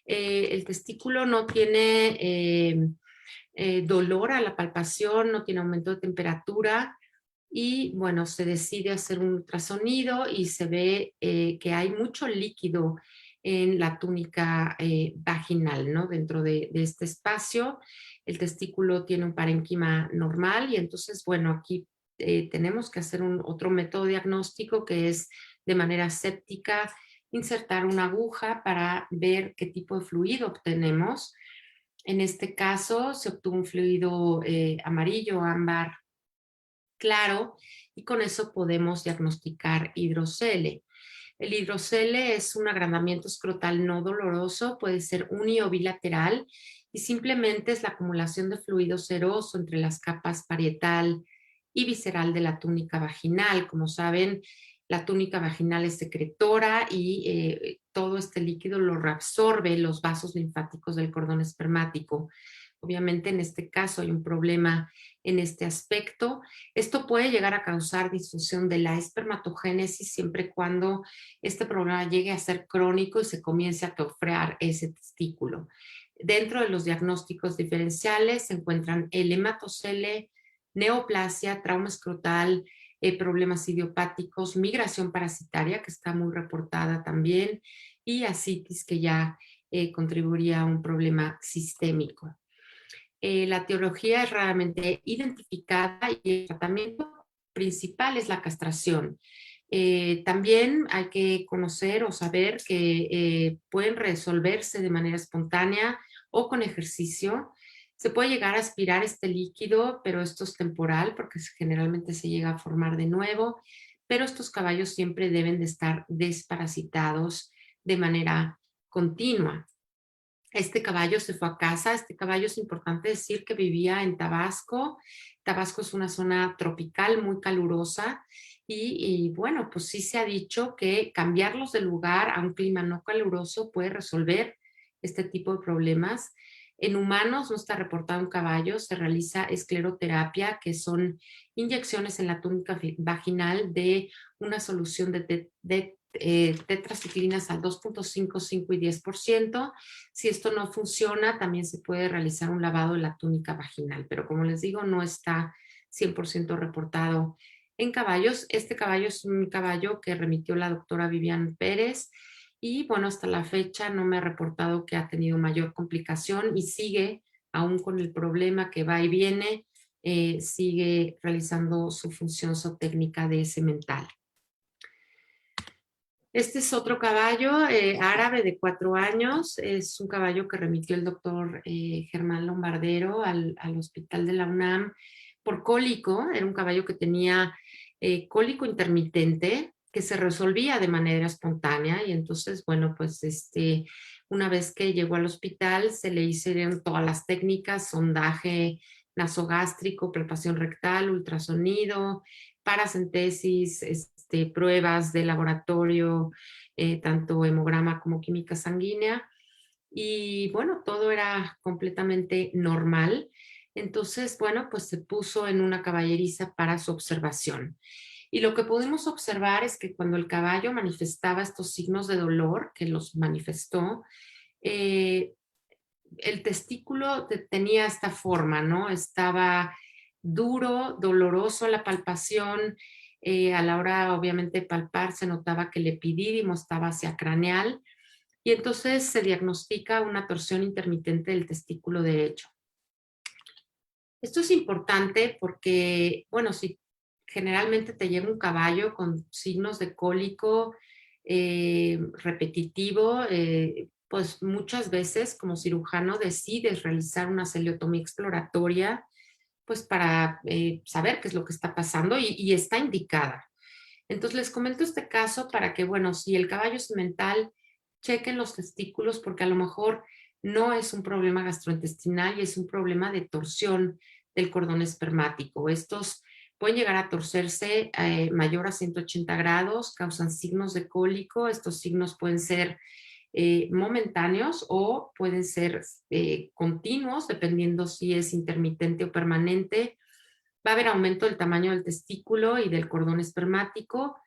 El testículo no tiene dolor a la palpación, no tiene aumento de temperatura y bueno, se decide hacer un ultrasonido y se ve que hay mucho líquido en la túnica vaginal, ¿no? Dentro de este espacio, el testículo tiene un parénquima normal y entonces, bueno, aquí tenemos que hacer otro método diagnóstico que es de manera séptica insertar una aguja para ver qué tipo de fluido obtenemos. En este caso se obtuvo un fluido amarillo, ámbar claro, y con eso podemos diagnosticar hidrocele. El hidrocele es un agrandamiento escrotal no doloroso, puede ser uni o bilateral y simplemente es la acumulación de fluido seroso entre las capas parietal y visceral de la túnica vaginal. Como saben, la túnica vaginal es secretora y todo este líquido lo reabsorbe los vasos linfáticos del cordón espermático. Obviamente en este caso hay un problema en este aspecto. Esto puede llegar a causar disfunción de la espermatogénesis siempre y cuando este problema llegue a ser crónico y se comience a atrofiar ese testículo. Dentro de los diagnósticos diferenciales se encuentran el hematocele, neoplasia, trauma escrotal, problemas idiopáticos, migración parasitaria, que está muy reportada también, y ascitis, que ya contribuiría a un problema sistémico. La etiología es raramente identificada y el tratamiento principal es la castración. También hay que conocer o saber que pueden resolverse de manera espontánea o con ejercicio. Se puede llegar a aspirar este líquido, pero esto es temporal porque generalmente se llega a formar de nuevo, pero estos caballos siempre deben de estar desparasitados de manera continua. Este caballo se fue a casa. Este caballo es importante decir que vivía en Tabasco. Tabasco es una zona tropical muy calurosa y bueno, pues sí se ha dicho que cambiarlos de lugar a un clima no caluroso puede resolver este tipo de problemas. En humanos no está reportado en caballos, se realiza escleroterapia, que son inyecciones en la túnica vaginal de una solución de tetraciclinas al 2.5, 5 y 10%. Si esto no funciona, también se puede realizar un lavado de la túnica vaginal, pero como les digo, no está 100% reportado en caballos. Este caballo es un caballo que remitió la doctora Vivian Pérez y bueno, hasta la fecha no me ha reportado que ha tenido mayor complicación y sigue, aún con el problema que va y viene, sigue realizando su función zootécnica de semental. Este es otro caballo árabe de 4 años. Es un caballo que remitió el doctor Germán Lombardero al hospital de la UNAM por cólico. Era un caballo que tenía cólico intermitente que se resolvía de manera espontánea y entonces, bueno, pues una vez que llegó al hospital se le hicieron todas las técnicas, sondaje nasogástrico, palpación rectal, ultrasonido, paracentesis, pruebas de laboratorio, tanto hemograma como química sanguínea. Y bueno, todo era completamente normal. Entonces, bueno, pues se puso en una caballeriza para su observación. Y lo que pudimos observar es que cuando el caballo manifestaba estos signos de dolor, que los manifestó, el testículo tenía esta forma, ¿no? Estaba duro, doloroso la palpación. A la hora, obviamente, de palpar, se notaba que el epidídimo estaba hacia craneal y entonces se diagnostica una torsión intermitente del testículo derecho. Esto es importante porque, bueno, si generalmente te llega un caballo con signos de cólico repetitivo, pues muchas veces como cirujano decides realizar una celiotomía exploratoria pues para saber qué es lo que está pasando y está indicada. Entonces les comento este caso para que, bueno, si el caballo es mental, chequen los testículos porque a lo mejor no es un problema gastrointestinal y es un problema de torsión del cordón espermático. Estos pueden llegar a torcerse mayor a 180 grados, causan signos de cólico. Estos signos pueden ser momentáneos o pueden ser continuos, dependiendo si es intermitente o permanente. Va a haber aumento del tamaño del testículo y del cordón espermático,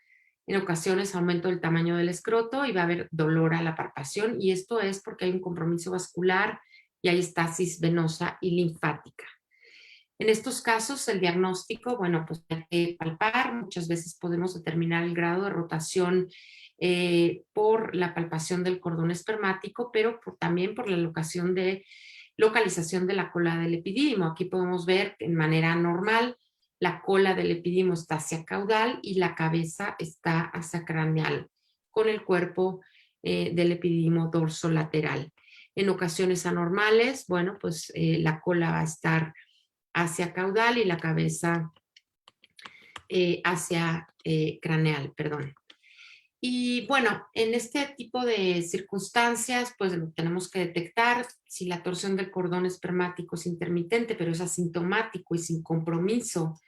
en ocasiones aumento del tamaño del escroto y va a haber dolor a la palpación y esto es porque hay un compromiso vascular y hay estasis venosa y linfática. En estos casos el diagnóstico, bueno, pues hay que palpar, muchas veces podemos determinar el grado de rotación por la palpación del cordón espermático, pero también por la localización de la cola del epidídimo. Aquí podemos ver que en manera normal la cola del epidídimo está hacia caudal y la cabeza está hacia craneal, con el cuerpo del epidídimo dorsolateral. En ocasiones anormales, bueno, pues la cola va a estar hacia caudal y la cabeza hacia craneal, perdón. Y bueno, en este tipo de circunstancias, pues tenemos que detectar si la torsión del cordón espermático es intermitente, pero es asintomático y sin compromiso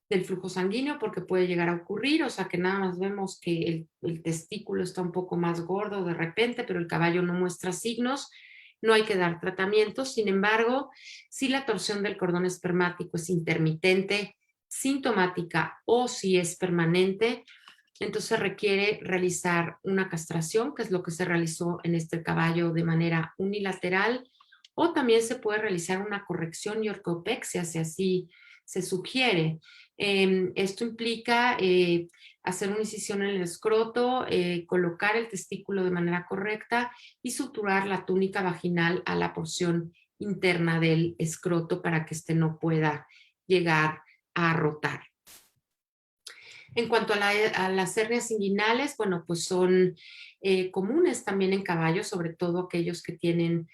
del flujo sanguíneo, porque puede llegar a ocurrir, o sea que nada más vemos que el testículo está un poco más gordo de repente, pero el caballo no muestra signos, no hay que dar tratamiento. Sin embargo, si la torsión del cordón espermático es intermitente, sintomática o si es permanente, entonces requiere realizar una castración, que es lo que se realizó en este caballo de manera unilateral, o también se puede realizar una corrección y ortopexia, si así se sugiere. Esto implica hacer una incisión en el escroto, colocar el testículo de manera correcta y suturar la túnica vaginal a la porción interna del escroto para que éste no pueda llegar a rotar. En cuanto a las hernias inguinales, bueno, pues son comunes también en caballos, sobre todo aquellos que tienen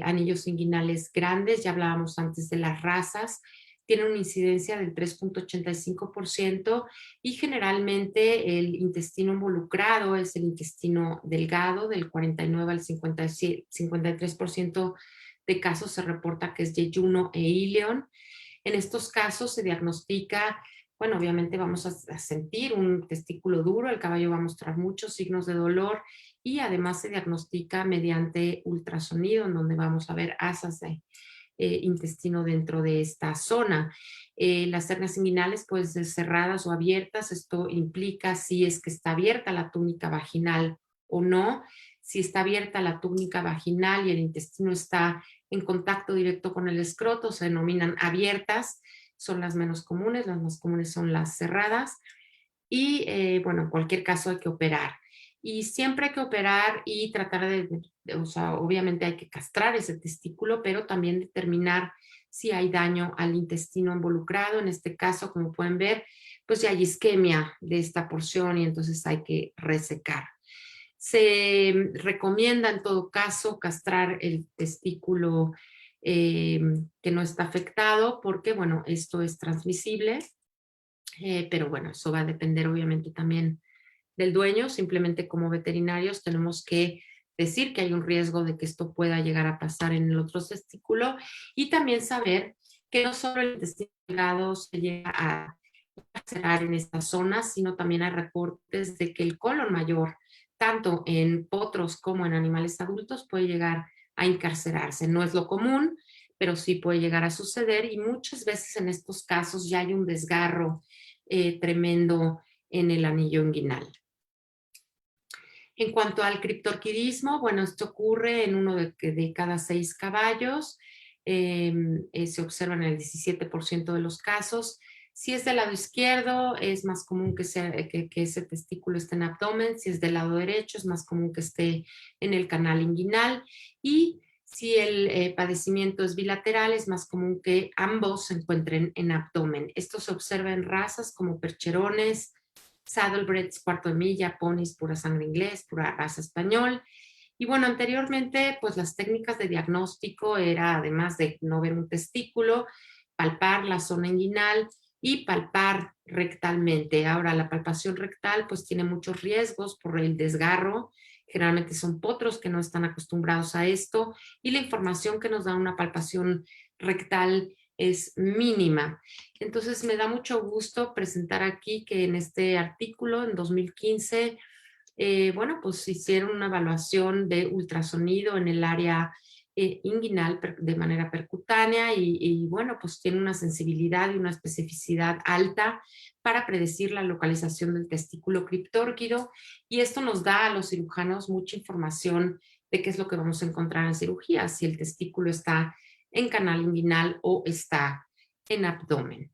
anillos inguinales grandes. Ya hablábamos antes de las razas. Tienen una incidencia del 3.85% y generalmente el intestino involucrado es el intestino delgado, del 49 al 53% de casos se reporta que es yeyuno e íleon. En estos casos se diagnostica, bueno, obviamente vamos a sentir un testículo duro, el caballo va a mostrar muchos signos de dolor y además se diagnostica mediante ultrasonido, en donde vamos a ver asas de intestino dentro de esta zona. Las hernias inguinales pueden ser cerradas o abiertas. Esto implica si es que está abierta la túnica vaginal o no. Si está abierta la túnica vaginal y el intestino está en contacto directo con el escroto, se denominan abiertas, son las menos comunes, las más comunes son las cerradas. Y bueno, en cualquier caso hay que operar. Y siempre hay que operar y tratar o sea, obviamente hay que castrar ese testículo, pero también determinar si hay daño al intestino involucrado. En este caso, como pueden ver, pues ya hay isquemia de esta porción y entonces hay que resecar. Se recomienda en todo caso castrar el testículo que no está afectado porque, bueno, esto es transmisible, pero bueno, eso va a depender obviamente también del dueño. Simplemente como veterinarios tenemos que decir que hay un riesgo de que esto pueda llegar a pasar en el otro testículo y también saber que no solo el intestino delgado se llega a cerrar en esta zona, sino también hay reportes de que el colon mayor, tanto en potros como en animales adultos, puede llegar a encarcerarse. No es lo común, pero sí puede llegar a suceder y muchas veces en estos casos ya hay un desgarro tremendo en el anillo inguinal. En cuanto al criptorquidismo, bueno, esto ocurre en uno de cada 6 caballos, se observa en el 17% de los casos. Si es del lado izquierdo, es más común que ese testículo esté en abdomen. Si es del lado derecho, es más común que esté en el canal inguinal. Y si el padecimiento es bilateral, es más común que ambos se encuentren en abdomen. Esto se observa en razas como percherones, saddlebreds, cuarto de milla, ponis, pura sangre inglés, pura raza español. Y bueno, anteriormente, pues las técnicas de diagnóstico era, además de no ver un testículo, palpar la zona inguinal y palpar rectalmente. Ahora, la palpación rectal pues tiene muchos riesgos por el desgarro. Generalmente son potros que no están acostumbrados a esto y la información que nos da una palpación rectal es mínima. Entonces me da mucho gusto presentar aquí que en este artículo, en 2015, bueno, pues hicieron una evaluación de ultrasonido en el área inguinal de manera percutánea y bueno, pues tiene una sensibilidad y una especificidad alta para predecir la localización del testículo criptórquido y esto nos da a los cirujanos mucha información de qué es lo que vamos a encontrar en cirugía, si el testículo está en canal inguinal o está en abdomen.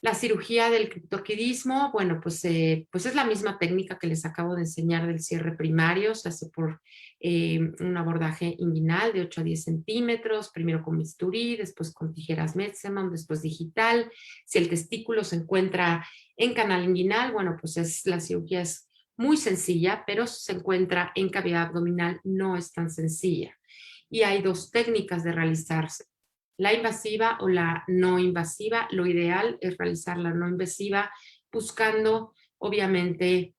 La cirugía del criptorquidismo, bueno, pues es la misma técnica que les acabo de enseñar del cierre primario. Se hace por un abordaje inguinal de 8 a 10 centímetros, primero con bisturí, después con tijeras Metzeman, después digital. Si el testículo se encuentra en canal inguinal, bueno, pues la cirugía es muy sencilla, pero si se encuentra en cavidad abdominal no es tan sencilla. Y hay 2 técnicas de realizarse: la invasiva o la no invasiva. Lo ideal es realizar la no invasiva buscando, obviamente,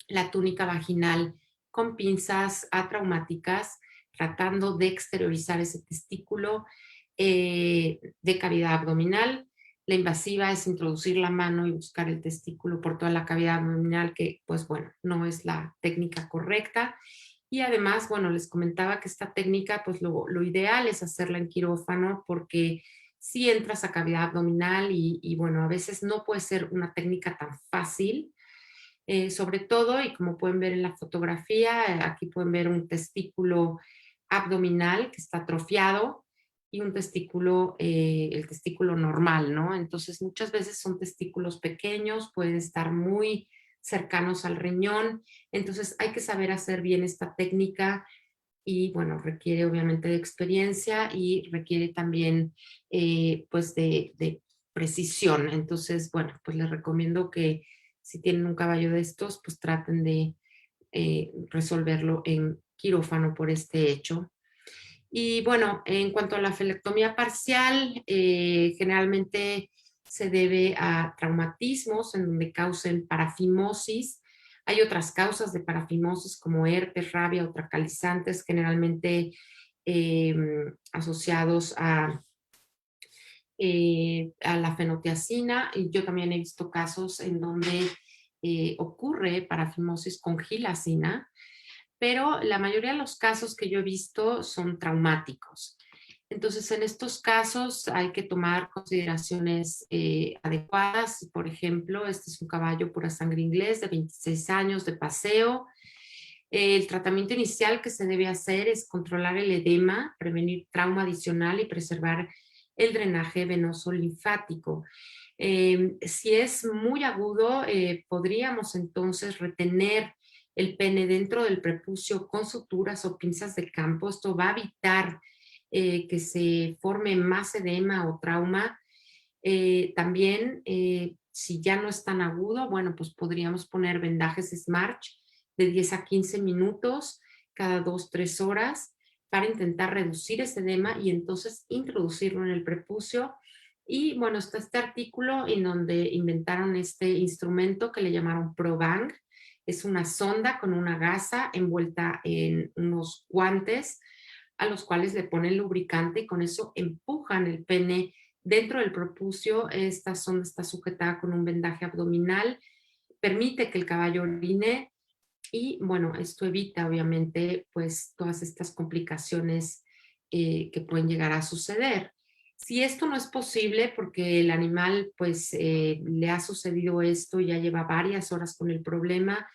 la túnica vaginal con pinzas atraumáticas, tratando de exteriorizar ese testículo de cavidad abdominal. La invasiva es introducir la mano y buscar el testículo por toda la cavidad abdominal, que pues bueno, no es la técnica correcta. Y además, bueno, les comentaba que esta técnica, pues lo ideal es hacerla en quirófano porque si entras a cavidad abdominal y bueno, a veces no puede ser una técnica tan fácil, sobre todo, y como pueden ver en la fotografía, aquí pueden ver un testículo abdominal que está atrofiado y un testículo, el testículo normal, ¿no? Entonces muchas veces son testículos pequeños, pueden estar muy cercanos al riñón, entonces hay que saber hacer bien esta técnica y bueno, requiere obviamente de experiencia y requiere también pues de precisión. Entonces, bueno, pues les recomiendo que si tienen un caballo de estos, pues traten de resolverlo en quirófano por este hecho. Y bueno, en cuanto a la felectomía parcial, generalmente se debe a traumatismos en donde causen parafimosis. Hay otras causas de parafimosis como herpes, rabia o tracalizantes, generalmente eh, asociados a la fenotiacina. Y yo también he visto casos en donde ocurre parafimosis con gilacina, pero la mayoría de los casos que yo he visto son traumáticos. Entonces, en estos casos hay que tomar consideraciones adecuadas. Por ejemplo, este es un caballo pura sangre inglés de 26 años de paseo. El tratamiento inicial que se debe hacer es controlar el edema, prevenir trauma adicional y preservar el drenaje venoso linfático. Si es muy agudo, podríamos entonces retener el pene dentro del prepucio con suturas o pinzas de campo. Esto va a evitar que se forme más edema o trauma. También, si ya no es tan agudo, bueno, pues podríamos poner vendajes Smarch de 10 a 15 minutos cada 2-3 horas para intentar reducir ese edema y entonces introducirlo en el prepucio. Y bueno, está este artículo en donde inventaron este instrumento que le llamaron ProBang. Es una sonda con una gasa envuelta en unos guantes a los cuales le ponen lubricante y con eso empujan el pene dentro del prepucio. Esta sonda está sujetada con un vendaje abdominal, permite que el caballo orine y bueno, esto evita obviamente pues todas estas complicaciones que pueden llegar a suceder. Si esto no es posible porque el animal pues le ha sucedido esto y ya lleva varias horas con el problema,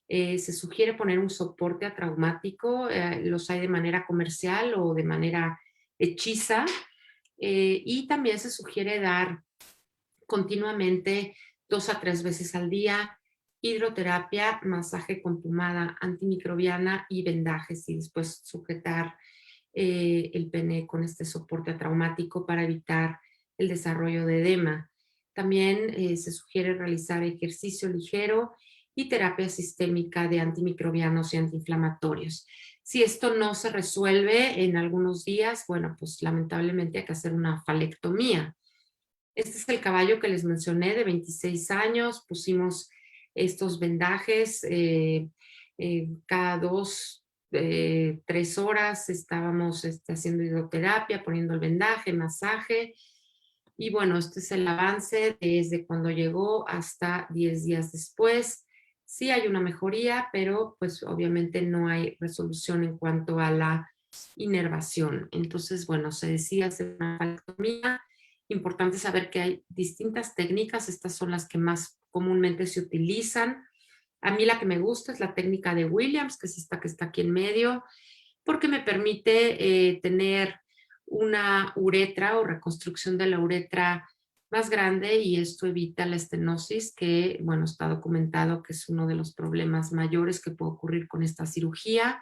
se sugiere poner un soporte atraumático, los hay de manera comercial o de manera hechiza, y también se sugiere dar continuamente 2 a 3 veces al día hidroterapia, masaje con pomada antimicrobiana y vendajes y después sujetar el pene con este soporte traumático para evitar el desarrollo de edema. También se sugiere realizar ejercicio ligero y terapia sistémica de antimicrobianos y antiinflamatorios. Si esto no se resuelve en algunos días, bueno, pues lamentablemente hay que hacer una falectomía. Este es el caballo que les mencioné de 26 años. Pusimos estos vendajes cada 2, 3 horas. Estábamos haciendo hidroterapia, poniendo el vendaje, masaje. Y bueno, este es el avance desde cuando llegó hasta 10 días después. Sí hay una mejoría, pero pues obviamente no hay resolución en cuanto a la inervación. Entonces, bueno, se decide hacer una falectomía. Importante saber que hay distintas técnicas, estas son las que más comúnmente se utilizan. A mí la que me gusta es la técnica de Williams, que es esta que está aquí en medio, porque me permite tener una uretra o reconstrucción de la uretra más grande y esto evita la estenosis, que, bueno, está documentado que es uno de los problemas mayores que puede ocurrir con esta cirugía.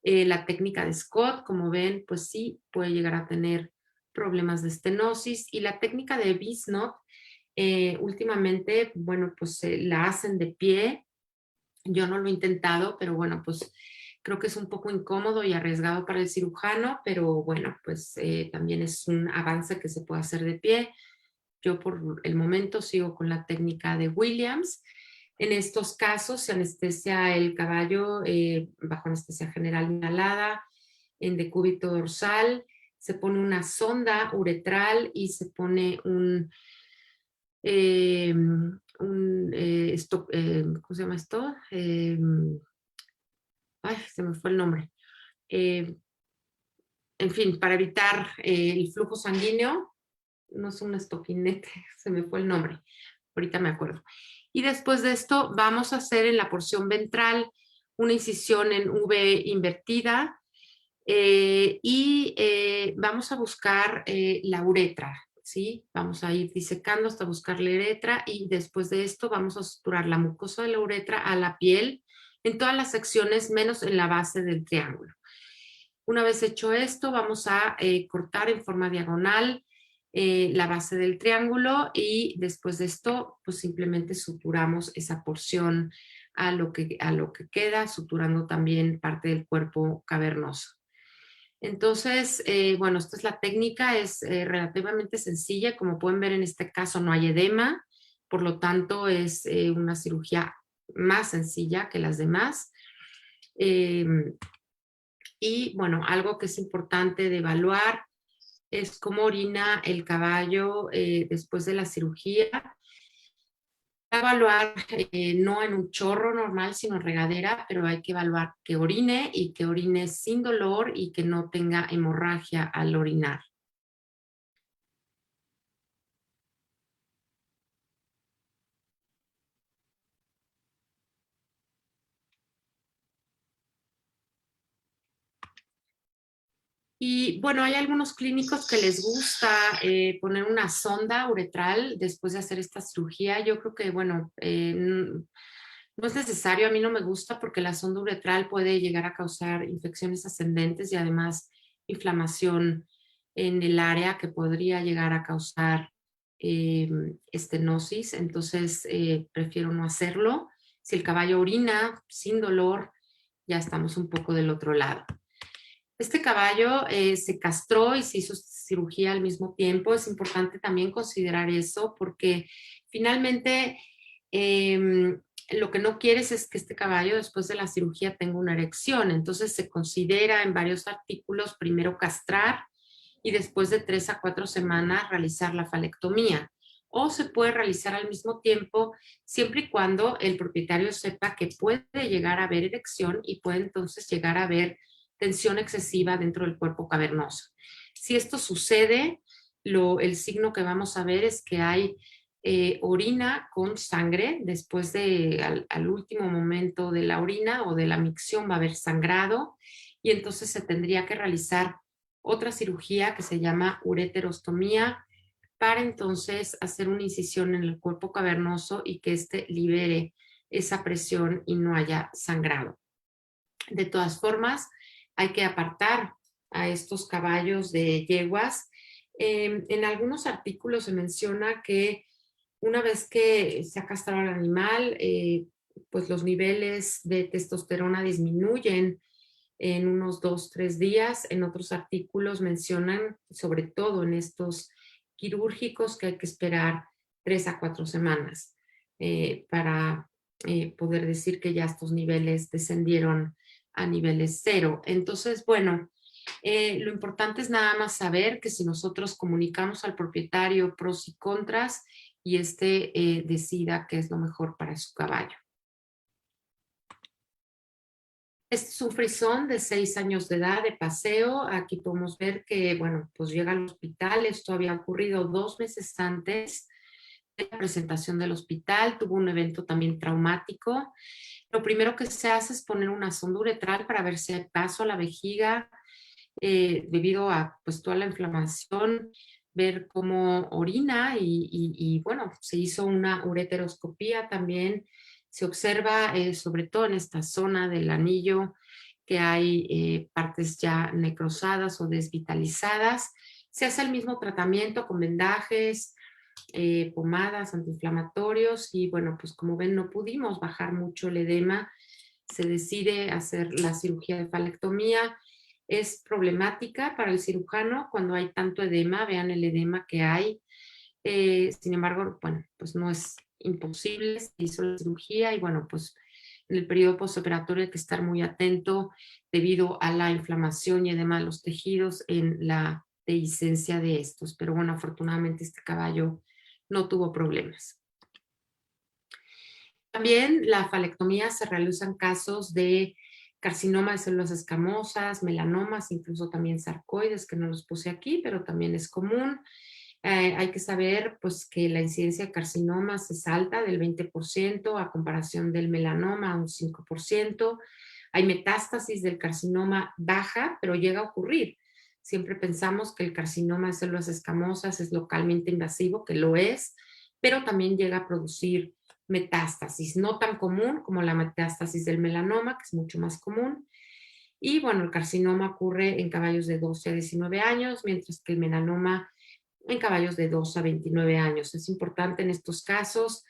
La técnica de Scott, como ven, pues sí, puede llegar a tener problemas de estenosis. Y la técnica de Bismuth, últimamente, bueno, pues la hacen de pie. Yo no lo he intentado, pero bueno, pues creo que es un poco incómodo y arriesgado para el cirujano, pero bueno, pues también es un avance que se puede hacer de pie. Yo por el momento sigo con la técnica de Williams. En estos casos se anestesia el caballo bajo anestesia general inhalada, en decúbito dorsal, se pone una sonda uretral y se pone ¿cómo se llama esto? Ay, se me fue el nombre. En fin, para evitar el flujo sanguíneo, no es un estoquinete, se me fue el nombre, ahorita me acuerdo. Y después de esto vamos a hacer en la porción ventral una incisión en V invertida vamos a buscar la uretra, ¿sí? Vamos a ir disecando hasta buscar la uretra y después de esto vamos a suturar la mucosa de la uretra a la piel en todas las secciones menos en la base del triángulo. Una vez hecho esto, vamos a cortar en forma diagonal la base del triángulo y después de esto, pues simplemente suturamos esa porción a lo que queda, suturando también parte del cuerpo cavernoso. Entonces, bueno, esta es la técnica, es relativamente sencilla. Como pueden ver, en este caso no hay edema, por lo tanto es una cirugía más sencilla que las demás. Y bueno, algo que es importante de evaluar es cómo orina el caballo después de la cirugía. Evaluar no en un chorro normal, sino en regadera, pero hay que evaluar que orine y que orine sin dolor y que no tenga hemorragia al orinar. Y bueno, hay algunos clínicos que les gusta poner una sonda uretral después de hacer esta cirugía. Yo creo que, bueno, no es necesario, a mí no me gusta porque la sonda uretral puede llegar a causar infecciones ascendentes y además inflamación en el área que podría llegar a causar estenosis. Entonces, prefiero no hacerlo. Si el caballo orina sin dolor, ya estamos un poco del otro lado. Este caballo se castró y se hizo cirugía al mismo tiempo. Es importante también considerar eso porque finalmente lo que no quieres es que este caballo después de la cirugía tenga una erección. Entonces se considera en varios artículos primero castrar y después de 3 a 4 semanas realizar la falectomía. O se puede realizar al mismo tiempo siempre y cuando el propietario sepa que puede llegar a haber erección y puede entonces llegar a haber tensión excesiva dentro del cuerpo cavernoso. Si esto sucede, el signo que vamos a ver es que hay orina con sangre. Después al último momento de la orina o de la micción va a haber sangrado y entonces se tendría que realizar otra cirugía que se llama ureterostomía para entonces hacer una incisión en el cuerpo cavernoso y que éste libere esa presión y no haya sangrado. De todas formas, hay que apartar a estos caballos de yeguas. En algunos artículos se menciona que una vez que se ha castrado al animal, pues los niveles de testosterona disminuyen en unos 2-3 días. En otros artículos mencionan, sobre todo en estos quirúrgicos, que hay que esperar 3 a 4 semanas para poder decir que ya estos niveles descendieron a niveles 0. Entonces, bueno, lo importante es nada más saber que si nosotros comunicamos al propietario pros y contras y decida qué es lo mejor para su caballo. Este es un frisón de 6 años de edad de paseo. Aquí podemos ver que, bueno, pues llega al hospital. Esto había ocurrido 2 meses antes de la presentación del hospital. Tuvo un evento también traumático. Lo primero que se hace es poner una sonda uretral para ver si hay paso a la vejiga debido a pues toda la inflamación, ver cómo orina y bueno, se hizo una ureteroscopía también. Se observa sobre todo en esta zona del anillo que hay partes ya necrosadas o desvitalizadas. Se hace el mismo tratamiento con vendajes, pomadas, antiinflamatorios y bueno, pues como ven no pudimos bajar mucho el edema. Se decide hacer la cirugía de falectomía. Es problemática para el cirujano cuando hay tanto edema, vean el edema que hay. Sin embargo, bueno, pues no es imposible, se hizo la cirugía y bueno, pues en el periodo postoperatorio hay que estar muy atento debido a la inflamación y además los tejidos en la dehiscencia de estos. Pero bueno, afortunadamente este caballo no tuvo problemas. También la falectomía se realiza en casos de carcinoma de células escamosas, melanomas, incluso también sarcoides, que no los puse aquí, pero también es común. Hay que saber pues, que la incidencia de carcinomas es alta, del 20%, a comparación del melanoma, un 5%. Hay metástasis del carcinoma baja, pero llega a ocurrir. Siempre pensamos que el carcinoma de células escamosas es localmente invasivo, que lo es, pero también llega a producir metástasis, no tan común como la metástasis del melanoma, que es mucho más común. Y bueno, el carcinoma ocurre en caballos de 12 a 19 años, mientras que el melanoma en caballos de 2 a 29 años. Es importante en estos casos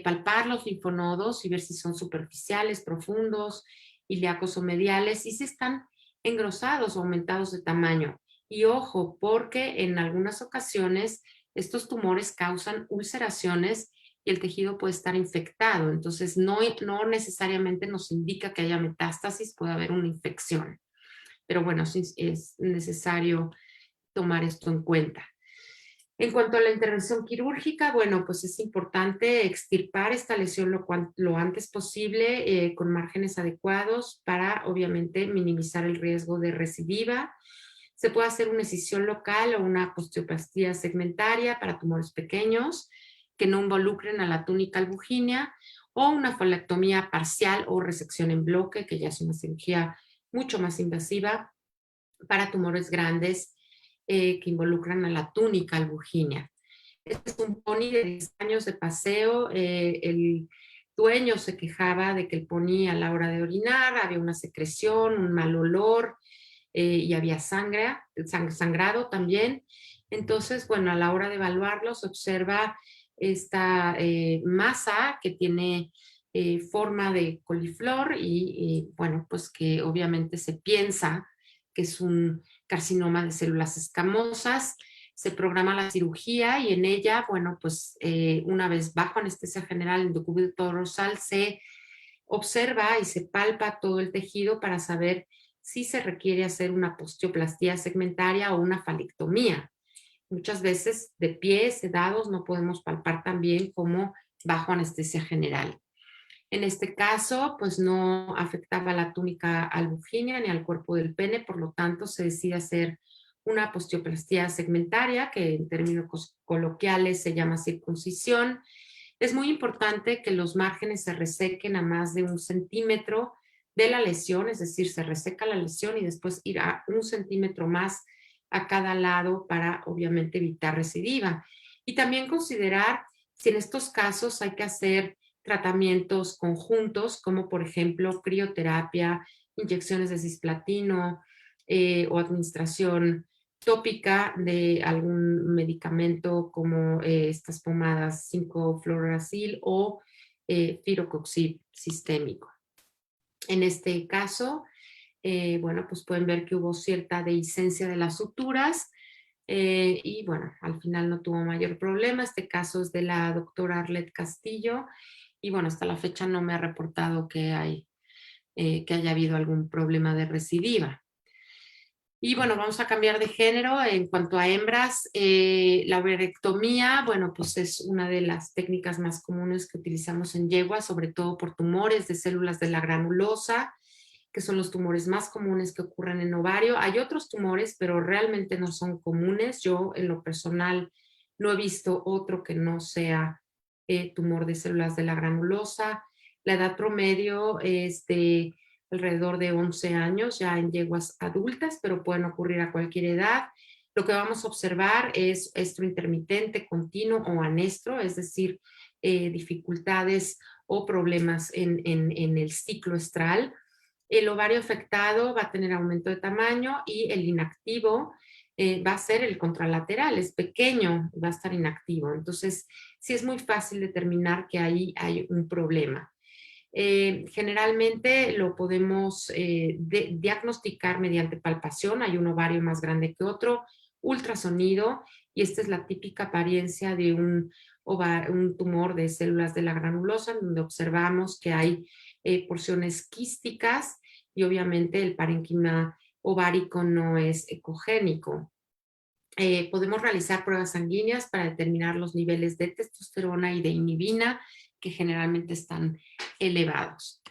palpar los linfonodos y ver si son superficiales, profundos, ilíacos o mediales, y si están engrosados o aumentados de tamaño. Y ojo, porque en algunas ocasiones estos tumores causan ulceraciones y el tejido puede estar infectado. Entonces, no necesariamente nos indica que haya metástasis, puede haber una infección. Pero bueno, sí es necesario tomar esto en cuenta. En cuanto a la intervención quirúrgica, bueno, pues es importante extirpar esta lesión lo antes posible con márgenes adecuados para, obviamente, minimizar el riesgo de recidiva. Se puede hacer una escisión local o una osteoplastía segmentaria para tumores pequeños que no involucren a la túnica albuginea, o una falectomía parcial o resección en bloque, que ya es una cirugía mucho más invasiva para tumores grandes que involucran a la túnica albuginea. Este es un pony de 10 años de paseo. El dueño se quejaba de que el pony a la hora de orinar había una secreción, un mal olor y había sangrado también. Entonces, bueno, a la hora de evaluarlo se observa esta masa que tiene forma de coliflor y bueno, pues que obviamente se piensa que es un carcinoma de células escamosas. Se programa la cirugía y en ella, bueno, pues una vez bajo anestesia general en decúbito dorsal se observa y se palpa todo el tejido para saber si se requiere hacer una osteoplastía segmentaria o una falectomía. Muchas veces de pie, sedados, no podemos palpar tan bien como bajo anestesia general. En este caso, pues no afectaba a la túnica albuginea ni al cuerpo del pene, por lo tanto se decide hacer una osteoplastía segmentaria, que en términos coloquiales se llama circuncisión. Es muy importante que los márgenes se resequen a más de 1 centímetro de la lesión, es decir, se reseca la lesión y después ir a 1 centímetro más a cada lado para obviamente evitar recidiva. Y también considerar si en estos casos hay que hacer tratamientos conjuntos, como por ejemplo crioterapia, inyecciones de cisplatino o administración tópica de algún medicamento como estas pomadas 5-fluorouracil o firocoxib sistémico. En este caso, bueno, pues pueden ver que hubo cierta dehiscencia de las suturas y bueno, al final no tuvo mayor problema. Este caso es de la doctora Arlette Castillo y bueno, hasta la fecha no me ha reportado que haya habido algún problema de recidiva. Y bueno, vamos a cambiar de género. En cuanto a hembras, la ovarectomía, bueno, pues es una de las técnicas más comunes que utilizamos en yeguas, sobre todo por tumores de células de la granulosa, que son los tumores más comunes que ocurren en ovario. Hay otros tumores, pero realmente no son comunes. Yo, en lo personal, no he visto otro que no sea tumor de células de la granulosa. La edad promedio es de alrededor de 11 años, ya en yeguas adultas, pero pueden ocurrir a cualquier edad. Lo que vamos a observar es estro intermitente, continuo o anestro, es decir, dificultades o problemas en el ciclo estral. El ovario afectado va a tener aumento de tamaño y el inactivo va a ser el contralateral, es pequeño, va a estar inactivo. Entonces, sí es muy fácil determinar que ahí hay un problema. Generalmente lo podemos diagnosticar mediante palpación. Hay un ovario más grande que otro, ultrasonido, y esta es la típica apariencia de un un tumor de células de la granulosa, donde observamos que hay porciones quísticas y obviamente el parénquima ovárico no es ecogénico. Podemos realizar pruebas sanguíneas para determinar los niveles de testosterona y de inhibina, que generalmente están elevados.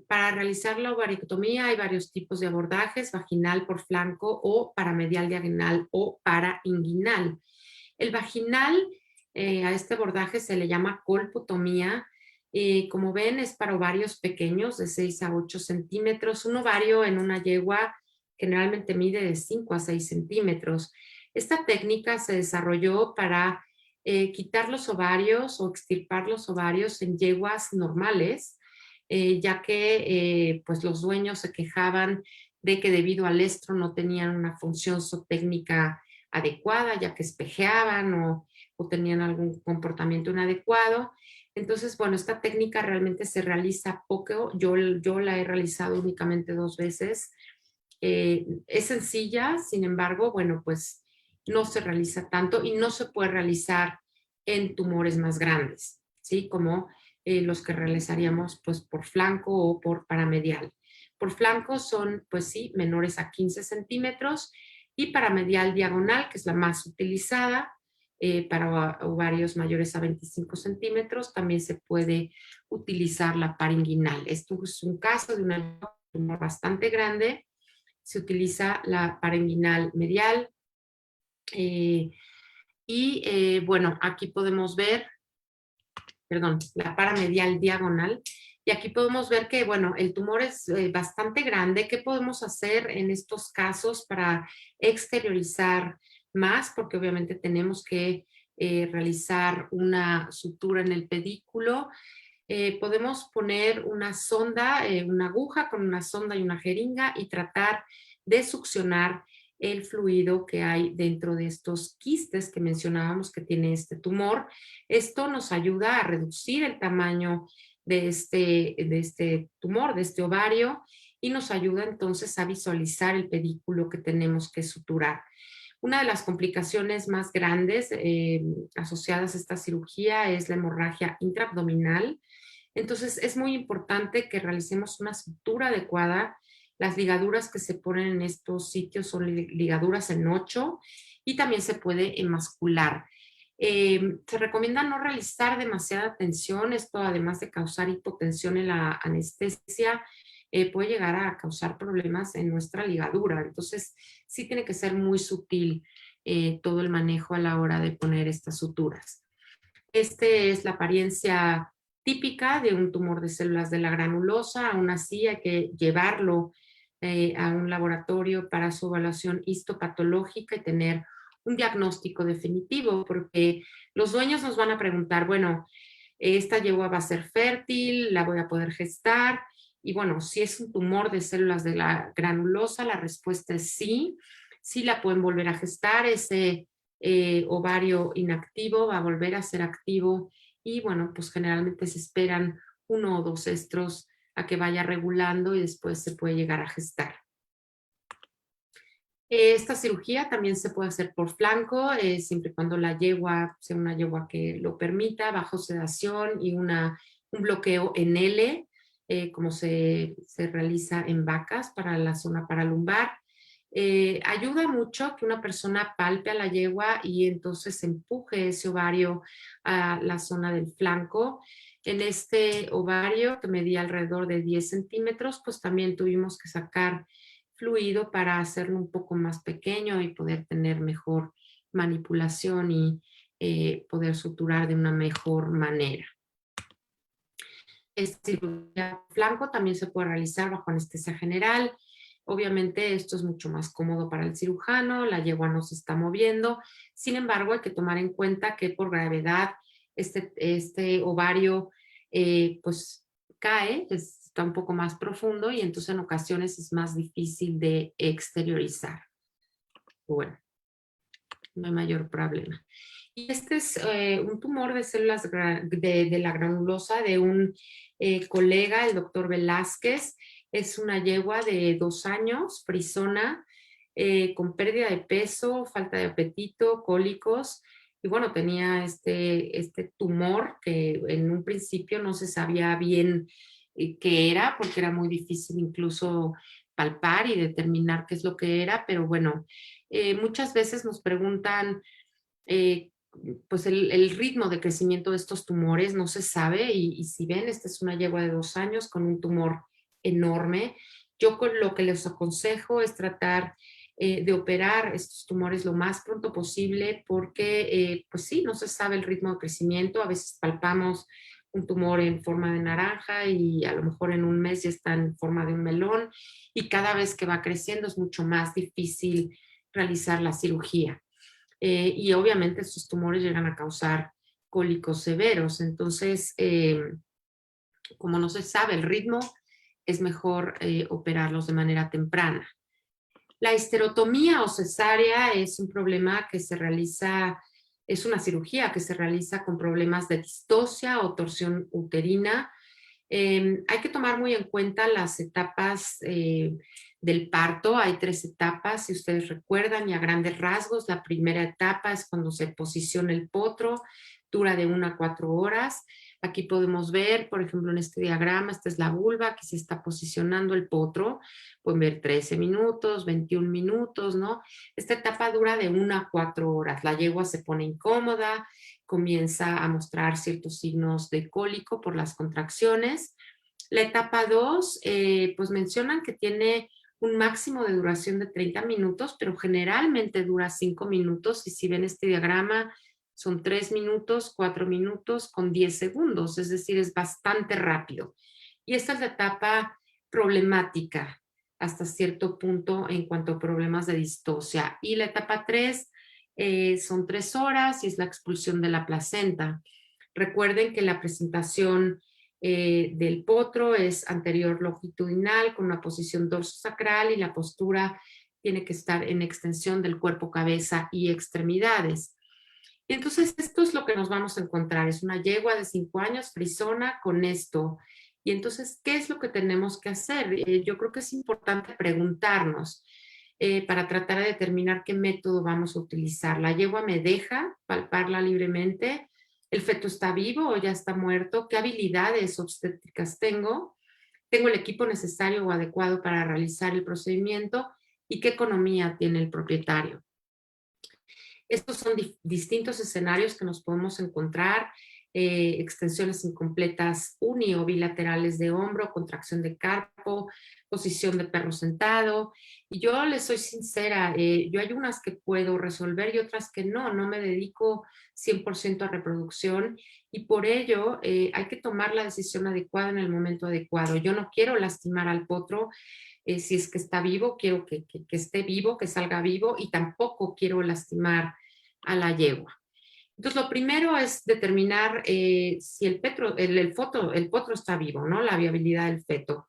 Para realizar la ovarictomía hay varios tipos de abordajes: vaginal por flanco o paramedial diagonal o parainguinal. El vaginal, a este abordaje se le llama colpotomía. Como ven, es para ovarios pequeños de 6 a 8 centímetros. Un ovario en una yegua generalmente mide de 5 a 6 centímetros. Esta técnica se desarrolló para quitar los ovarios o extirpar los ovarios en yeguas normales, ya que pues los dueños se quejaban de que debido al estro no tenían una función zootécnica adecuada, ya que espejeaban o tenían algún comportamiento inadecuado. Entonces, bueno, esta técnica realmente se realiza poco. Yo la he realizado únicamente 2 veces. Es sencilla, sin embargo, bueno, pues no se realiza tanto y no se puede realizar en tumores más grandes, ¿sí? Como los que realizaríamos pues por flanco o por paramedial. Por flanco son, pues sí, menores a 15 centímetros, y paramedial diagonal, que es la más utilizada, para ovarios mayores a 25 centímetros, también se puede utilizar la paringuinal. Esto es un caso de un tumor bastante grande. Se utiliza la paringuinal medial. Bueno, aquí podemos ver, perdón, la paramedial diagonal. Y aquí podemos ver que, bueno, el tumor es bastante grande. ¿Qué podemos hacer en estos casos para exteriorizar más? Porque obviamente tenemos que realizar una sutura en el pedículo. Podemos poner una sonda, una aguja con una sonda y una jeringa, y tratar de succionar el fluido que hay dentro de estos quistes que mencionábamos que tiene este tumor. Esto nos ayuda a reducir el tamaño de este tumor, de este ovario, y nos ayuda entonces a visualizar el pedículo que tenemos que suturar. Una de las complicaciones más grandes asociadas a esta cirugía es la hemorragia intraabdominal. Entonces es muy importante que realicemos una sutura adecuada. Las ligaduras que se ponen en estos sitios son ligaduras en 8, y también se puede emascular. Se recomienda no realizar demasiada tensión. Esto, además de causar hipotensión en la anestesia, puede llegar a causar problemas en nuestra ligadura. Entonces sí tiene que ser muy sutil todo el manejo a la hora de poner estas suturas. Es la apariencia típica de un tumor de células de la granulosa. Aún así hay que llevarlo a un laboratorio para su evaluación histopatológica y tener un diagnóstico definitivo, porque los dueños nos van a preguntar, bueno, esta yegua va a ser fértil, la voy a poder gestar. Y bueno, si es un tumor de células de la granulosa, la respuesta es sí. Sí la pueden volver a gestar. Ese ovario inactivo va a volver a ser activo, y bueno, pues generalmente se esperan 1 o 2 estros a que vaya regulando y después se puede llegar a gestar. Esta cirugía también se puede hacer por flanco, siempre y cuando la yegua sea una yegua que lo permita, bajo sedación y un bloqueo en L, como se realiza en vacas para la zona paralumbar. Ayuda mucho que una persona palpe a la yegua y entonces empuje ese ovario a la zona del flanco. En este ovario, que medía alrededor de 10 centímetros, pues también tuvimos que sacar fluido para hacerlo un poco más pequeño y poder tener mejor manipulación y poder suturar de una mejor manera. Esta cirugía flanco también se puede realizar bajo anestesia general. Obviamente esto es mucho más cómodo para el cirujano, la yegua no se está moviendo. Sin embargo, hay que tomar en cuenta que por gravedad este ovario pues cae, está un poco más profundo, y entonces en ocasiones es más difícil de exteriorizar. Bueno, no hay mayor problema. Y este es un tumor de células de la granulosa de un colega, el doctor Velázquez. Es una yegua de 2 años, frisona, con pérdida de peso, falta de apetito, cólicos. y bueno, tenía este tumor que en un principio no se sabía bien qué era, porque era muy difícil incluso palpar y determinar qué es lo que era, pero bueno, muchas veces nos preguntan, eh, pues el ritmo de crecimiento de estos tumores no se sabe y si ven, esta es una yegua de 2 años con un tumor enorme. Yo con lo que les aconsejo es tratar de operar estos tumores lo más pronto posible porque, pues sí, no se sabe el ritmo de crecimiento. A veces palpamos un tumor en forma de naranja y a lo mejor en un mes ya está en forma de un melón y cada vez que va creciendo es mucho más difícil realizar la cirugía. Y obviamente estos tumores llegan a causar cólicos severos. Entonces, como no se sabe el ritmo, es mejor operarlos de manera temprana. La histerotomía o cesárea es un problema que se realiza, es una cirugía que se realiza con problemas de distocia o torsión uterina. Hay que tomar muy en cuenta las etapas del parto. Hay 3 etapas, si ustedes recuerdan, y a grandes rasgos. La primera etapa es cuando se posiciona el potro, dura de 1 a 4 horas. Aquí podemos ver, por ejemplo, en este diagrama, esta es la vulva, que se está posicionando el potro. Pueden ver 13 minutos, 21 minutos, ¿no? Esta etapa dura de 1 a 4 horas. La yegua se pone incómoda, comienza a mostrar ciertos signos de cólico por las contracciones. La etapa 2, pues mencionan que tiene un máximo de duración de 30 minutos, pero generalmente dura 5 minutos y si ven este diagrama son 3 minutos, 4 minutos con 10 segundos, es decir, es bastante rápido. Y esta es la etapa problemática hasta cierto punto en cuanto a problemas de distocia. Y la etapa 3 son 3 horas y es la expulsión de la placenta. Recuerden que la presentación del potro es anterior longitudinal con una posición dorsosacral y la postura tiene que estar en extensión del cuerpo, cabeza y extremidades. Y entonces esto es lo que nos vamos a encontrar. Es una yegua de 5 años, frisona, con esto. Y entonces, ¿qué es lo que tenemos que hacer? Yo creo que es importante preguntarnos para tratar de determinar qué método vamos a utilizar. ¿La yegua me deja palparla libremente? ¿El feto está vivo o ya está muerto? ¿Qué habilidades obstétricas tengo? ¿Tengo el equipo necesario o adecuado para realizar el procedimiento? ¿Y qué economía tiene el propietario? Estos son distintos escenarios que nos podemos encontrar, extensiones incompletas uni o bilaterales de hombro, contracción de carpo, posición de perro sentado. Y yo les soy sincera, yo hay unas que puedo resolver y otras que no me dedico 100% a reproducción y por ello hay que tomar la decisión adecuada en el momento adecuado. Yo no quiero lastimar al potro, si es que está vivo, quiero que esté vivo, que salga vivo y tampoco quiero lastimar a la yegua. Entonces, lo primero es determinar si el potro está vivo, ¿no? La viabilidad del feto.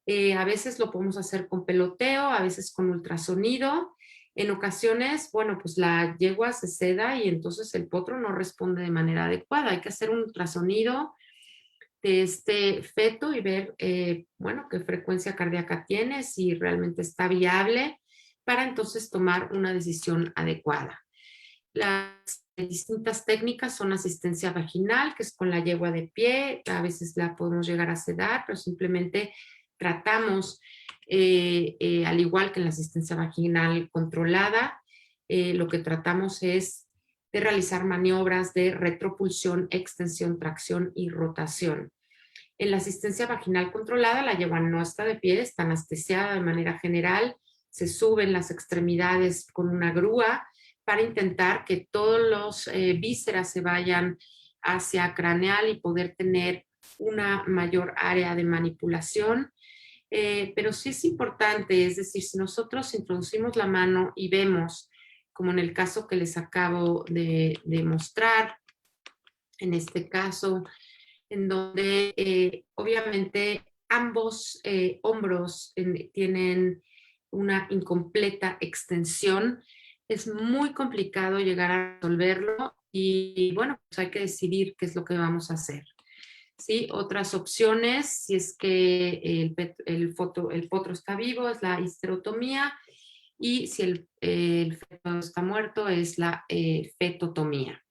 A veces lo podemos hacer con peloteo, a veces con ultrasonido. En ocasiones, bueno, pues la yegua se seda y entonces el potro no responde de manera adecuada. Hay que hacer un ultrasonido de este feto y ver, bueno, qué frecuencia cardíaca tiene, si realmente está viable, para entonces tomar una decisión adecuada. Las distintas técnicas son asistencia vaginal, que es con la yegua de pie, a veces la podemos llegar a sedar, pero simplemente tratamos, al igual que en la asistencia vaginal controlada, lo que tratamos es de realizar maniobras de retropulsión, extensión, tracción y rotación. En la asistencia vaginal controlada, la yegua no está de pie, está anestesiada de manera general, se suben las extremidades con una grúa para intentar que todos los vísceras se vayan hacia craneal y poder tener una mayor área de manipulación. Pero sí es importante, es decir, si nosotros introducimos la mano y vemos, como en el caso que les acabo de mostrar, en este caso, en donde obviamente ambos hombros tienen una incompleta extensión. Es muy complicado llegar a resolverlo y bueno, pues hay que decidir qué es lo que vamos a hacer. ¿Sí? Otras opciones, si es que el potro está vivo, es la histerotomía y si el feto está muerto, es la fetotomía.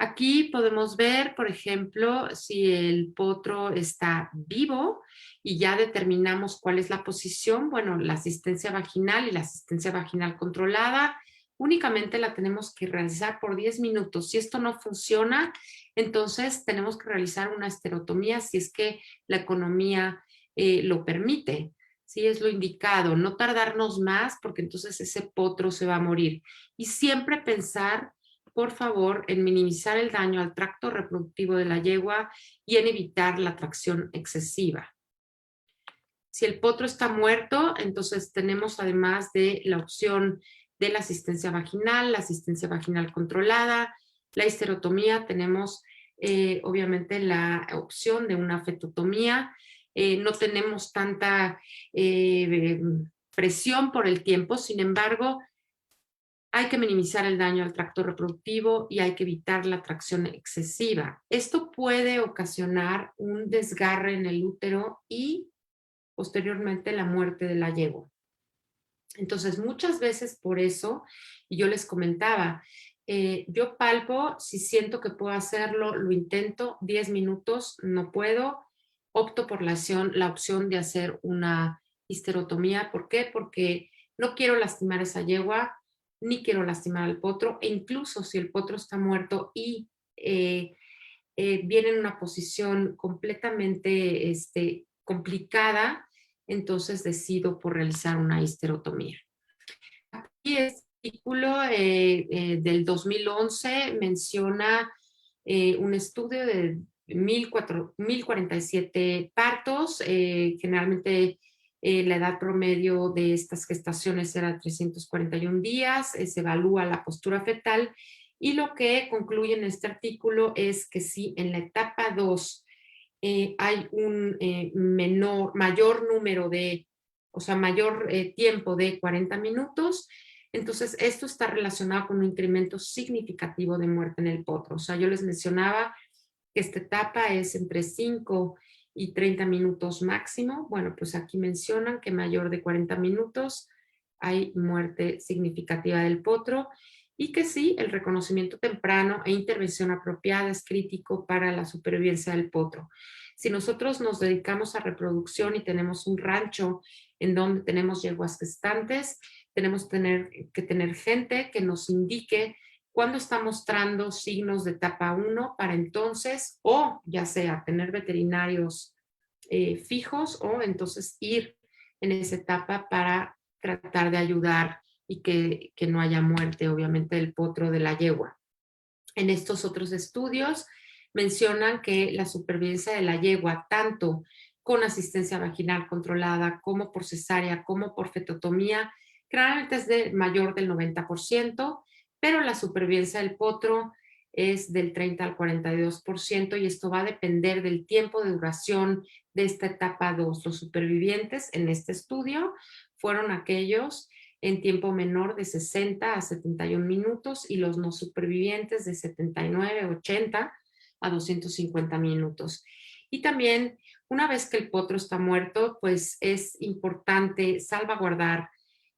Aquí podemos ver, por ejemplo, si el potro está vivo y ya determinamos cuál es la posición. Bueno, la asistencia vaginal y la asistencia vaginal controlada únicamente la tenemos que realizar por 10 minutos. Si esto no funciona, entonces tenemos que realizar una esterotomía si es que la economía lo permite. Sí, es lo indicado, no tardarnos más porque entonces ese potro se va a morir. Y siempre pensar, por favor, en minimizar el daño al tracto reproductivo de la yegua y en evitar la tracción excesiva. Si el potro está muerto, entonces tenemos además de la opción de la asistencia vaginal controlada, la histerotomía, tenemos obviamente la opción de una fetotomía. No tenemos tanta presión por el tiempo, sin embargo, hay que minimizar el daño al tracto reproductivo y hay que evitar la tracción excesiva. Esto puede ocasionar un desgarre en el útero y posteriormente la muerte de la yegua. Entonces, muchas veces por eso, y yo les comentaba, yo palpo, si siento que puedo hacerlo, lo intento, 10 minutos, no puedo, opto por la opción de hacer una histerotomía. ¿Por qué? Porque no quiero lastimar esa yegua, ni quiero lastimar al potro, e incluso si el potro está muerto y viene en una posición completamente complicada, entonces decido por realizar una histerotomía. Aquí este artículo del 2011 menciona un estudio de 1047 partos, generalmente la edad promedio de estas gestaciones era 341 días, se evalúa la postura fetal y lo que concluye en este artículo es que si en la etapa 2 hay un mayor número de, o sea, mayor tiempo de 40 minutos, entonces esto está relacionado con un incremento significativo de muerte en el potro. O sea, yo les mencionaba que esta etapa es entre 5 y 30 minutos máximo. Bueno, pues aquí mencionan que mayor de 40 minutos hay muerte significativa del potro y que sí, el reconocimiento temprano e intervención apropiada es crítico para la supervivencia del potro. Si nosotros nos dedicamos a reproducción y tenemos un rancho en donde tenemos yeguas gestantes, tenemos que tener gente que nos indique cuándo está mostrando signos de etapa 1 para entonces, o ya sea tener veterinarios fijos o entonces ir en esa etapa para tratar de ayudar y que no haya muerte, obviamente, del potro de la yegua. En estos otros estudios mencionan que la supervivencia de la yegua, tanto con asistencia vaginal controlada como por cesárea, como por fetotomía, generalmente es de mayor del 90%, pero la supervivencia del potro es del 30 al 42% y esto va a depender del tiempo de duración de esta etapa 2. Los supervivientes en este estudio fueron aquellos en tiempo menor de 60 a 71 minutos y los no supervivientes de 79, 80 a 250 minutos. Y también, una vez que el potro está muerto, pues es importante salvaguardar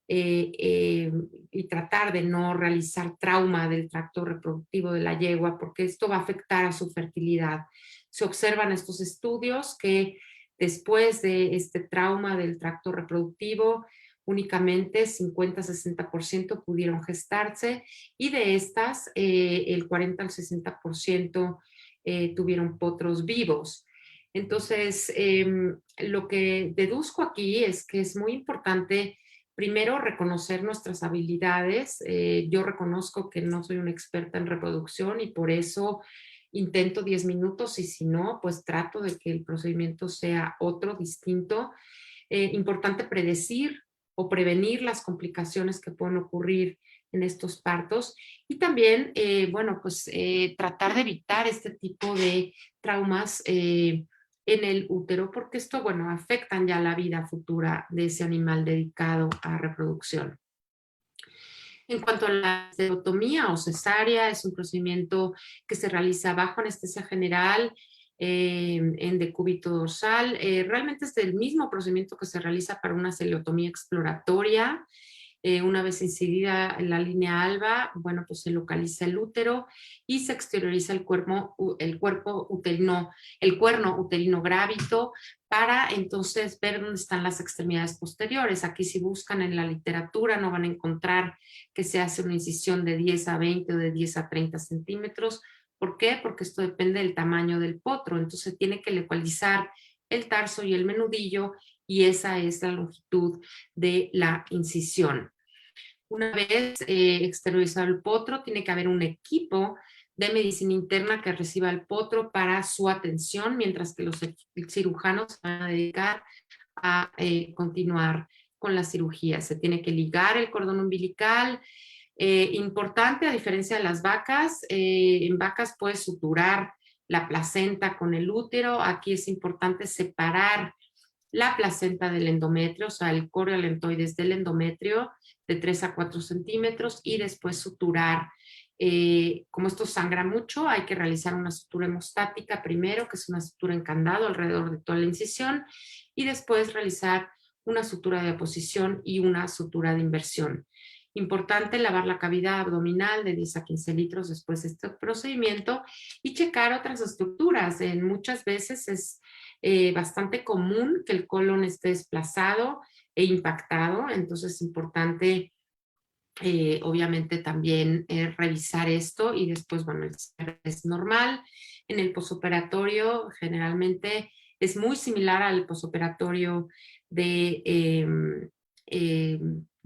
y tratar de no realizar trauma del tracto reproductivo de la yegua, porque esto va a afectar a su fertilidad. Se observan estos estudios que después de este trauma del tracto reproductivo, únicamente 50-60% pudieron gestarse y de estas el 40 al 60% tuvieron potros vivos. Entonces, lo que deduzco aquí es que es muy importante primero reconocer nuestras habilidades. Yo reconozco que no soy una experta en reproducción y por eso intento 10 minutos y si no, pues trato de que el procedimiento sea otro, distinto. Importante predecir o prevenir las complicaciones que pueden ocurrir en estos partos y también, bueno, pues tratar de evitar este tipo de traumas en el útero, porque esto, bueno, afectan ya la vida futura de ese animal dedicado a reproducción. En cuanto a la esterotomía o cesárea, es un procedimiento que se realiza bajo anestesia general en decúbito dorsal. Realmente es el mismo procedimiento que se realiza para una celeotomía exploratoria. Una vez incidida en la línea alba, bueno, pues se localiza el útero y se exterioriza el cuerno uterino grávido para entonces ver dónde están las extremidades posteriores. Aquí si buscan en la literatura no van a encontrar que se hace una incisión de 10 a 20 o de 10 a 30 centímetros. ¿Por qué? Porque esto depende del tamaño del potro. Entonces tiene que localizar el tarso y el menudillo y esa es la longitud de la incisión. Una vez exteriorizado el potro, tiene que haber un equipo de medicina interna que reciba el potro para su atención, mientras que los cirujanos se van a dedicar a continuar con la cirugía. Se tiene que ligar el cordón umbilical. Importante, a diferencia de las vacas, en vacas puedes suturar la placenta con el útero. Aquí es importante separar la placenta del endometrio, o sea, el coriolentoides del endometrio de 3 a 4 centímetros y después suturar. Como esto sangra mucho, hay que realizar una sutura hemostática primero, que es una sutura en candado alrededor de toda la incisión, y después realizar una sutura de aposición y una sutura de inversión. Importante lavar la cavidad abdominal de 10 a 15 litros después de este procedimiento y checar otras estructuras. Muchas veces es bastante común que el colon esté desplazado e impactado, entonces es importante obviamente también revisar esto y después, bueno, el cierre es normal. En el posoperatorio generalmente es muy similar al posoperatorio de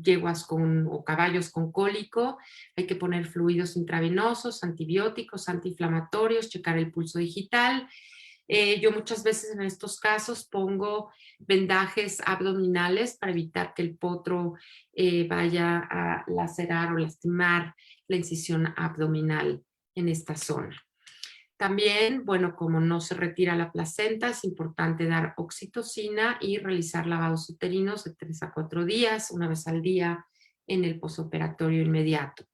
yeguas o caballos con cólico. Hay que poner fluidos intravenosos, antibióticos, antiinflamatorios, checar el pulso digital. Yo muchas veces en estos casos pongo vendajes abdominales para evitar que el potro vaya a lacerar o lastimar la incisión abdominal en esta zona. También, bueno, como no se retira la placenta, es importante dar oxitocina y realizar lavados uterinos de 3 a 4 días, una vez al día en el posoperatorio inmediato.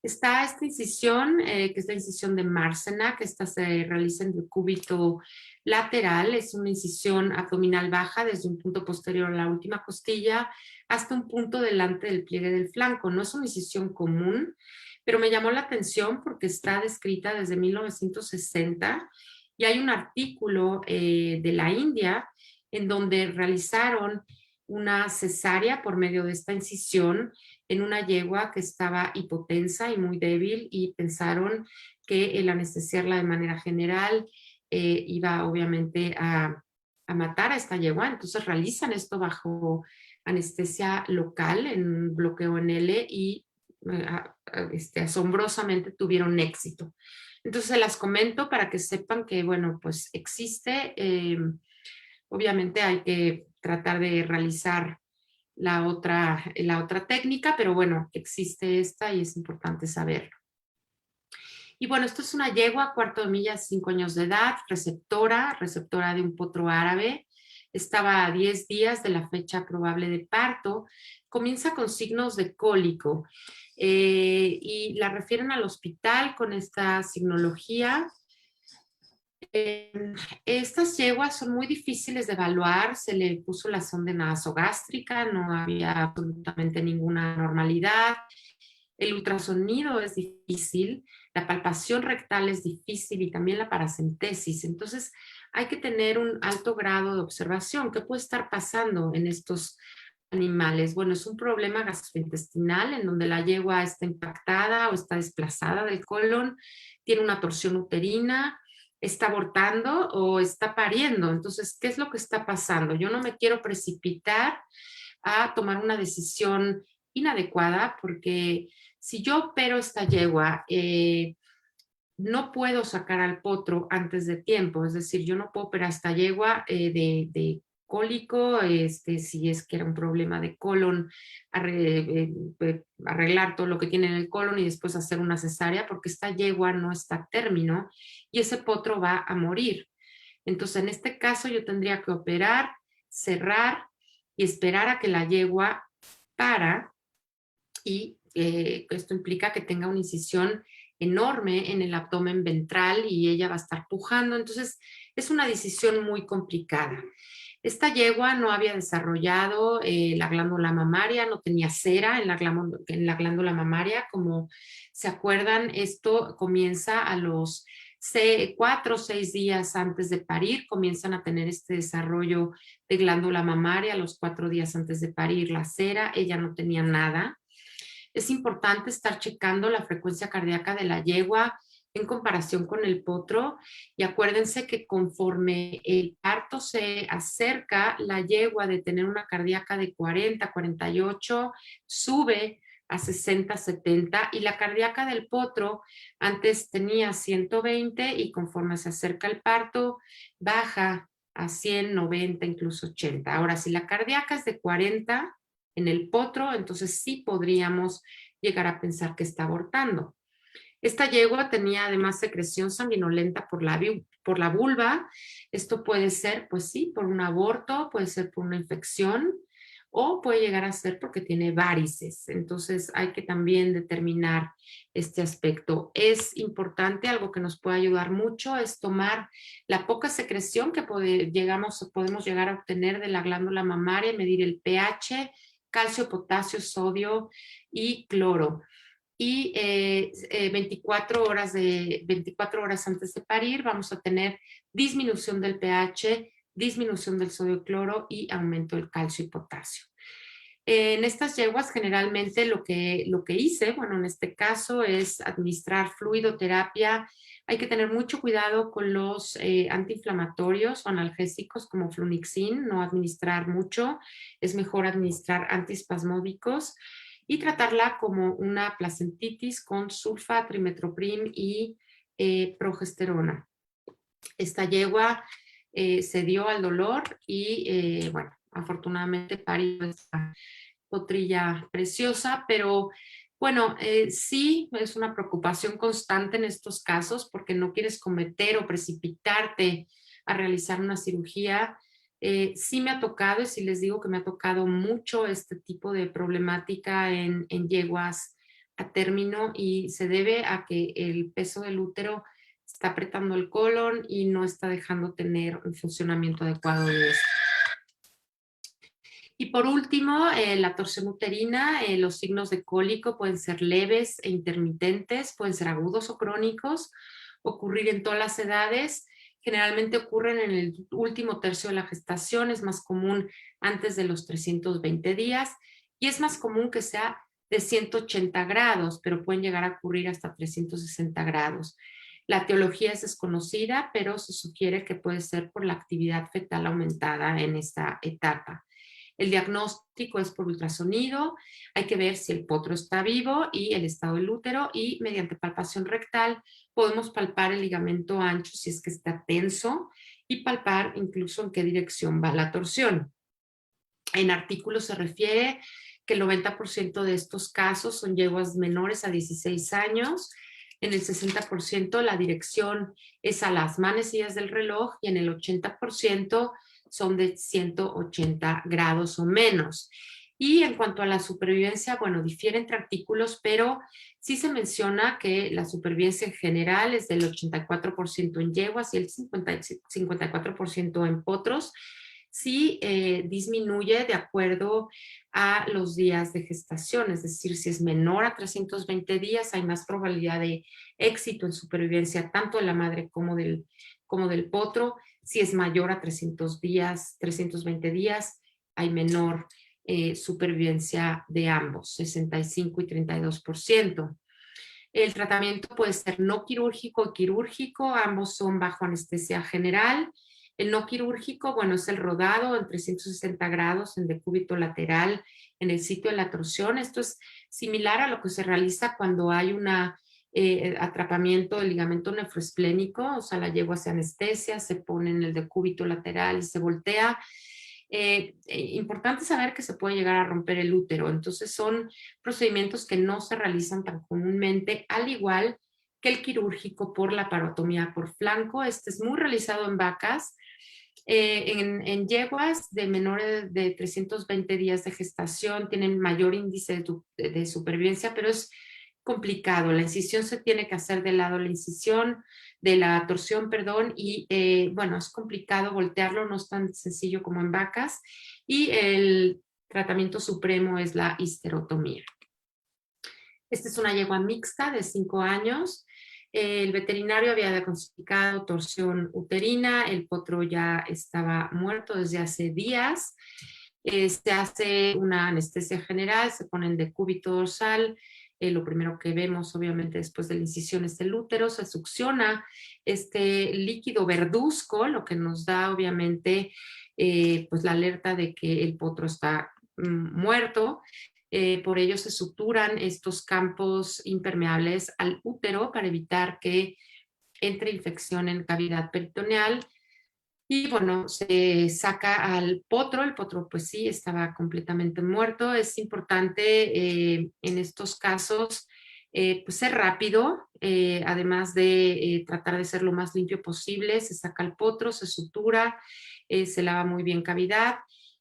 Está esta incisión, que es la incisión de Marcena, que esta se realiza en el cúbito lateral. Es una incisión abdominal baja desde un punto posterior a la última costilla hasta un punto delante del pliegue del flanco. No es una incisión común, pero me llamó la atención porque está descrita desde 1960 y hay un artículo de la India en donde realizaron una cesárea por medio de esta incisión en una yegua que estaba hipotensa y muy débil y pensaron que el anestesiarla de manera general iba obviamente a matar a esta yegua. Entonces realizan esto bajo anestesia local en bloqueo en L y asombrosamente tuvieron éxito. Entonces se las comento para que sepan que, bueno, pues existe. Obviamente hay que tratar de realizar la otra técnica, pero bueno, existe esta y es importante saberlo. Y bueno, esto es una yegua, cuarto de milla, 5 años de edad, receptora de un potro árabe. Estaba a 10 días de la fecha probable de parto. Comienza con signos de cólico y la refieren al hospital con esta signología. Estas yeguas son muy difíciles de evaluar, se le puso la sonda nasogástrica, no había absolutamente ninguna normalidad, el ultrasonido es difícil, la palpación rectal es difícil y también la paracentesis, entonces hay que tener un alto grado de observación. ¿Qué puede estar pasando en estos animales? Bueno, es un problema gastrointestinal en donde la yegua está impactada o está desplazada del colon, tiene una torsión uterina, está abortando o está pariendo. Entonces, ¿qué es lo que está pasando? Yo no me quiero precipitar a tomar una decisión inadecuada porque si yo opero esta yegua, no puedo sacar al potro antes de tiempo, es decir, yo no puedo operar esta yegua de cólico, si es que era un problema de colon, arreglar todo lo que tiene en el colon y después hacer una cesárea, porque esta yegua no está a término y ese potro va a morir. Entonces, en este caso yo tendría que operar, cerrar y esperar a que la yegua para y esto implica que tenga una incisión enorme en el abdomen ventral y ella va a estar pujando. Entonces, es una decisión muy complicada. Esta yegua no había desarrollado la glándula mamaria, no tenía cera en la glándula mamaria. Como se acuerdan, esto comienza a los 4 o 6 días antes de parir, comienzan a tener este desarrollo de glándula mamaria. A los 4 días antes de parir la cera, ella no tenía nada. Es importante estar checando la frecuencia cardíaca de la yegua en comparación con el potro, y acuérdense que conforme el parto se acerca, la yegua de tener una cardíaca de 40, 48 sube a 60, 70, y la cardíaca del potro antes tenía 120 y conforme se acerca el parto baja a 100, 90, incluso 80. Ahora, si la cardíaca es de 40 en el potro, entonces sí podríamos llegar a pensar que está abortando. Esta yegua tenía además secreción sanguinolenta por la vulva. Esto puede ser, pues sí, por un aborto, puede ser por una infección o puede llegar a ser porque tiene varices. Entonces hay que también determinar este aspecto. Es importante, algo que nos puede ayudar mucho es tomar la poca secreción que podemos llegar a obtener de la glándula mamaria, medir el pH, calcio, potasio, sodio y cloro. Y 24 horas antes de parir vamos a tener disminución del pH, disminución del sodio cloro y aumento del calcio y potasio. En estas yeguas generalmente lo que hice, bueno, en este caso es administrar fluidoterapia. Hay que tener mucho cuidado con los antiinflamatorios o analgésicos como Flunixin, no administrar mucho, es mejor administrar antiespasmódicos y tratarla como una placentitis con sulfa, trimethoprim y progesterona. Esta yegua se dio al dolor y bueno, afortunadamente parió esta potrilla preciosa, pero bueno, sí es una preocupación constante en estos casos porque no quieres cometer o precipitarte a realizar una cirugía. Sí me ha tocado, y sí les digo que me ha tocado mucho este tipo de problemática en yeguas a término, y se debe a que el peso del útero está apretando el colon y no está dejando tener un funcionamiento adecuado de esto. Y por último, la torsión uterina, los signos de cólico pueden ser leves e intermitentes, pueden ser agudos o crónicos, ocurrir en todas las edades, generalmente ocurren en el último tercio de la gestación, es más común antes de los 320 días y es más común que sea de 180 grados, pero pueden llegar a ocurrir hasta 360 grados. La etiología es desconocida, pero se sugiere que puede ser por la actividad fetal aumentada en esta etapa. El diagnóstico es por ultrasonido, hay que ver si el potro está vivo y el estado del útero, y mediante palpación rectal podemos palpar el ligamento ancho si es que está tenso y palpar incluso en qué dirección va la torsión. En artículos se refiere que el 90% de estos casos son yeguas menores a 16 años, en el 60% la dirección es a las manecillas del reloj y en el 80% son de 180 grados o menos. Y en cuanto a la supervivencia, bueno, difiere entre artículos, pero sí se menciona que la supervivencia en general es del 84% en yeguas y el 54% en potros. Sí disminuye de acuerdo a los días de gestación, es decir, si es menor a 320 días hay más probabilidad de éxito en supervivencia tanto de la madre como del potro. Si es mayor a 320 días, hay menor supervivencia de ambos, 65 y 32%. El tratamiento puede ser no quirúrgico o quirúrgico, ambos son bajo anestesia general. El no quirúrgico, bueno, es el rodado en 360 grados en decúbito lateral en el sitio de la torsión. Esto es similar a lo que se realiza cuando hay un atrapamiento del ligamento nefroesplénico, o sea, la yegua se anestesia, se pone en el decúbito lateral y se voltea. Importante saber que se puede llegar a romper el útero, entonces son procedimientos que no se realizan tan comúnmente, al igual que el quirúrgico por la parotomía por flanco. Este es muy realizado en vacas. En yeguas de menores de 320 días de gestación tienen mayor índice de supervivencia, pero es complicado. La incisión se tiene que hacer del lado de la incisión, de la torsión, perdón, y bueno, es complicado voltearlo, no es tan sencillo como en vacas, y el tratamiento supremo es la histerotomía. Esta es una yegua mixta de 5 años. El veterinario había diagnosticado torsión uterina, el potro ya estaba muerto desde hace días. Se hace una anestesia general, se pone en decúbito dorsal. Lo primero que vemos, obviamente, después de la incisión es el útero. Se succiona este líquido verduzco, lo que nos da, obviamente, pues la alerta de que el potro está muerto. Por ello se suturan estos campos impermeables al útero para evitar que entre infección en cavidad peritoneal. Y bueno, se saca al potro. El potro pues sí estaba completamente muerto. Es importante en estos casos pues ser rápido, además de tratar de ser lo más limpio posible. Se saca el potro, se sutura, se lava muy bien cavidad.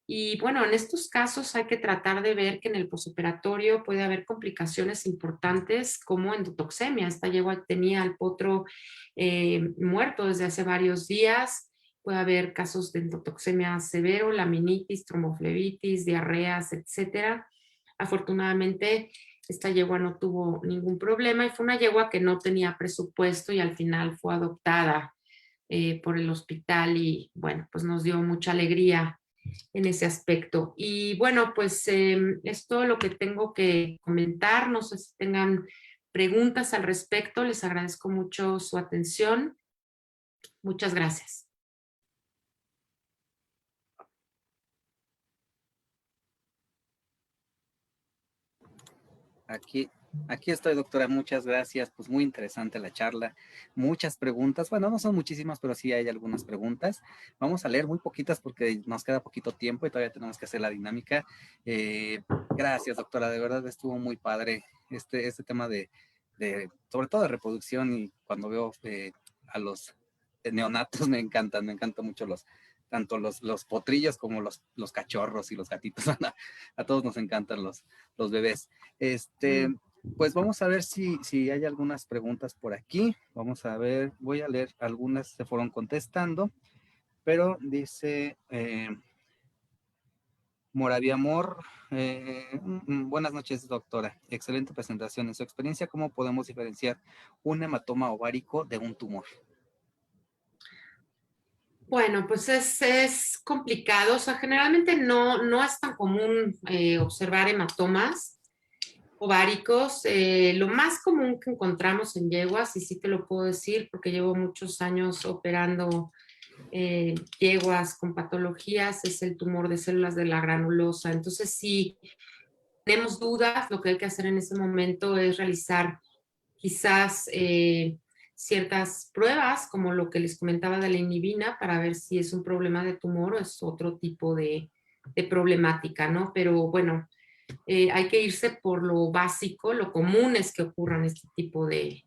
Y bueno, en estos casos hay que tratar de ver que en el posoperatorio puede haber complicaciones importantes como endotoxemia. Esta yegua tenía al potro muerto desde hace varios días. Puede haber casos de endotoxemia severo, laminitis, tromboflebitis, diarreas, etcétera. Afortunadamente, esta yegua no tuvo ningún problema y fue una yegua que no tenía presupuesto y al final fue adoptada por el hospital y bueno, pues nos dio mucha alegría en ese aspecto. Y bueno, pues es todo lo que tengo que comentar. No sé si tengan preguntas al respecto. Les agradezco mucho su atención. Muchas gracias. Aquí estoy, doctora. Muchas gracias. Pues muy interesante la charla. Muchas preguntas. Bueno, no son muchísimas, pero sí hay algunas preguntas. Vamos a leer muy poquitas porque nos queda poquito tiempo y todavía tenemos que hacer la dinámica. Gracias, doctora. De verdad estuvo muy padre este tema sobre todo de reproducción, y cuando veo a los neonatos me encantan mucho tanto los potrillos como los cachorros y los gatitos. A todos nos encantan los bebés. Pues vamos a ver si hay algunas preguntas por aquí. Vamos a ver, voy a leer algunas, se fueron contestando, pero dice Moravia Amor, buenas noches, doctora. Excelente presentación. En su experiencia, ¿cómo podemos diferenciar un hematoma ovárico de un tumor? Bueno, pues es complicado. O sea, generalmente no es tan común observar hematomas ováricos. Lo más común que encontramos en yeguas, y sí te lo puedo decir porque llevo muchos años operando yeguas con patologías, es el tumor de células de la granulosa. Entonces, si tenemos dudas, lo que hay que hacer en ese momento es realizar quizás ciertas pruebas, como lo que les comentaba de la inhibina, para ver si es un problema de tumor o es otro tipo de problemática, ¿no? Pero bueno, hay que irse por lo básico. Lo común es que ocurran este tipo de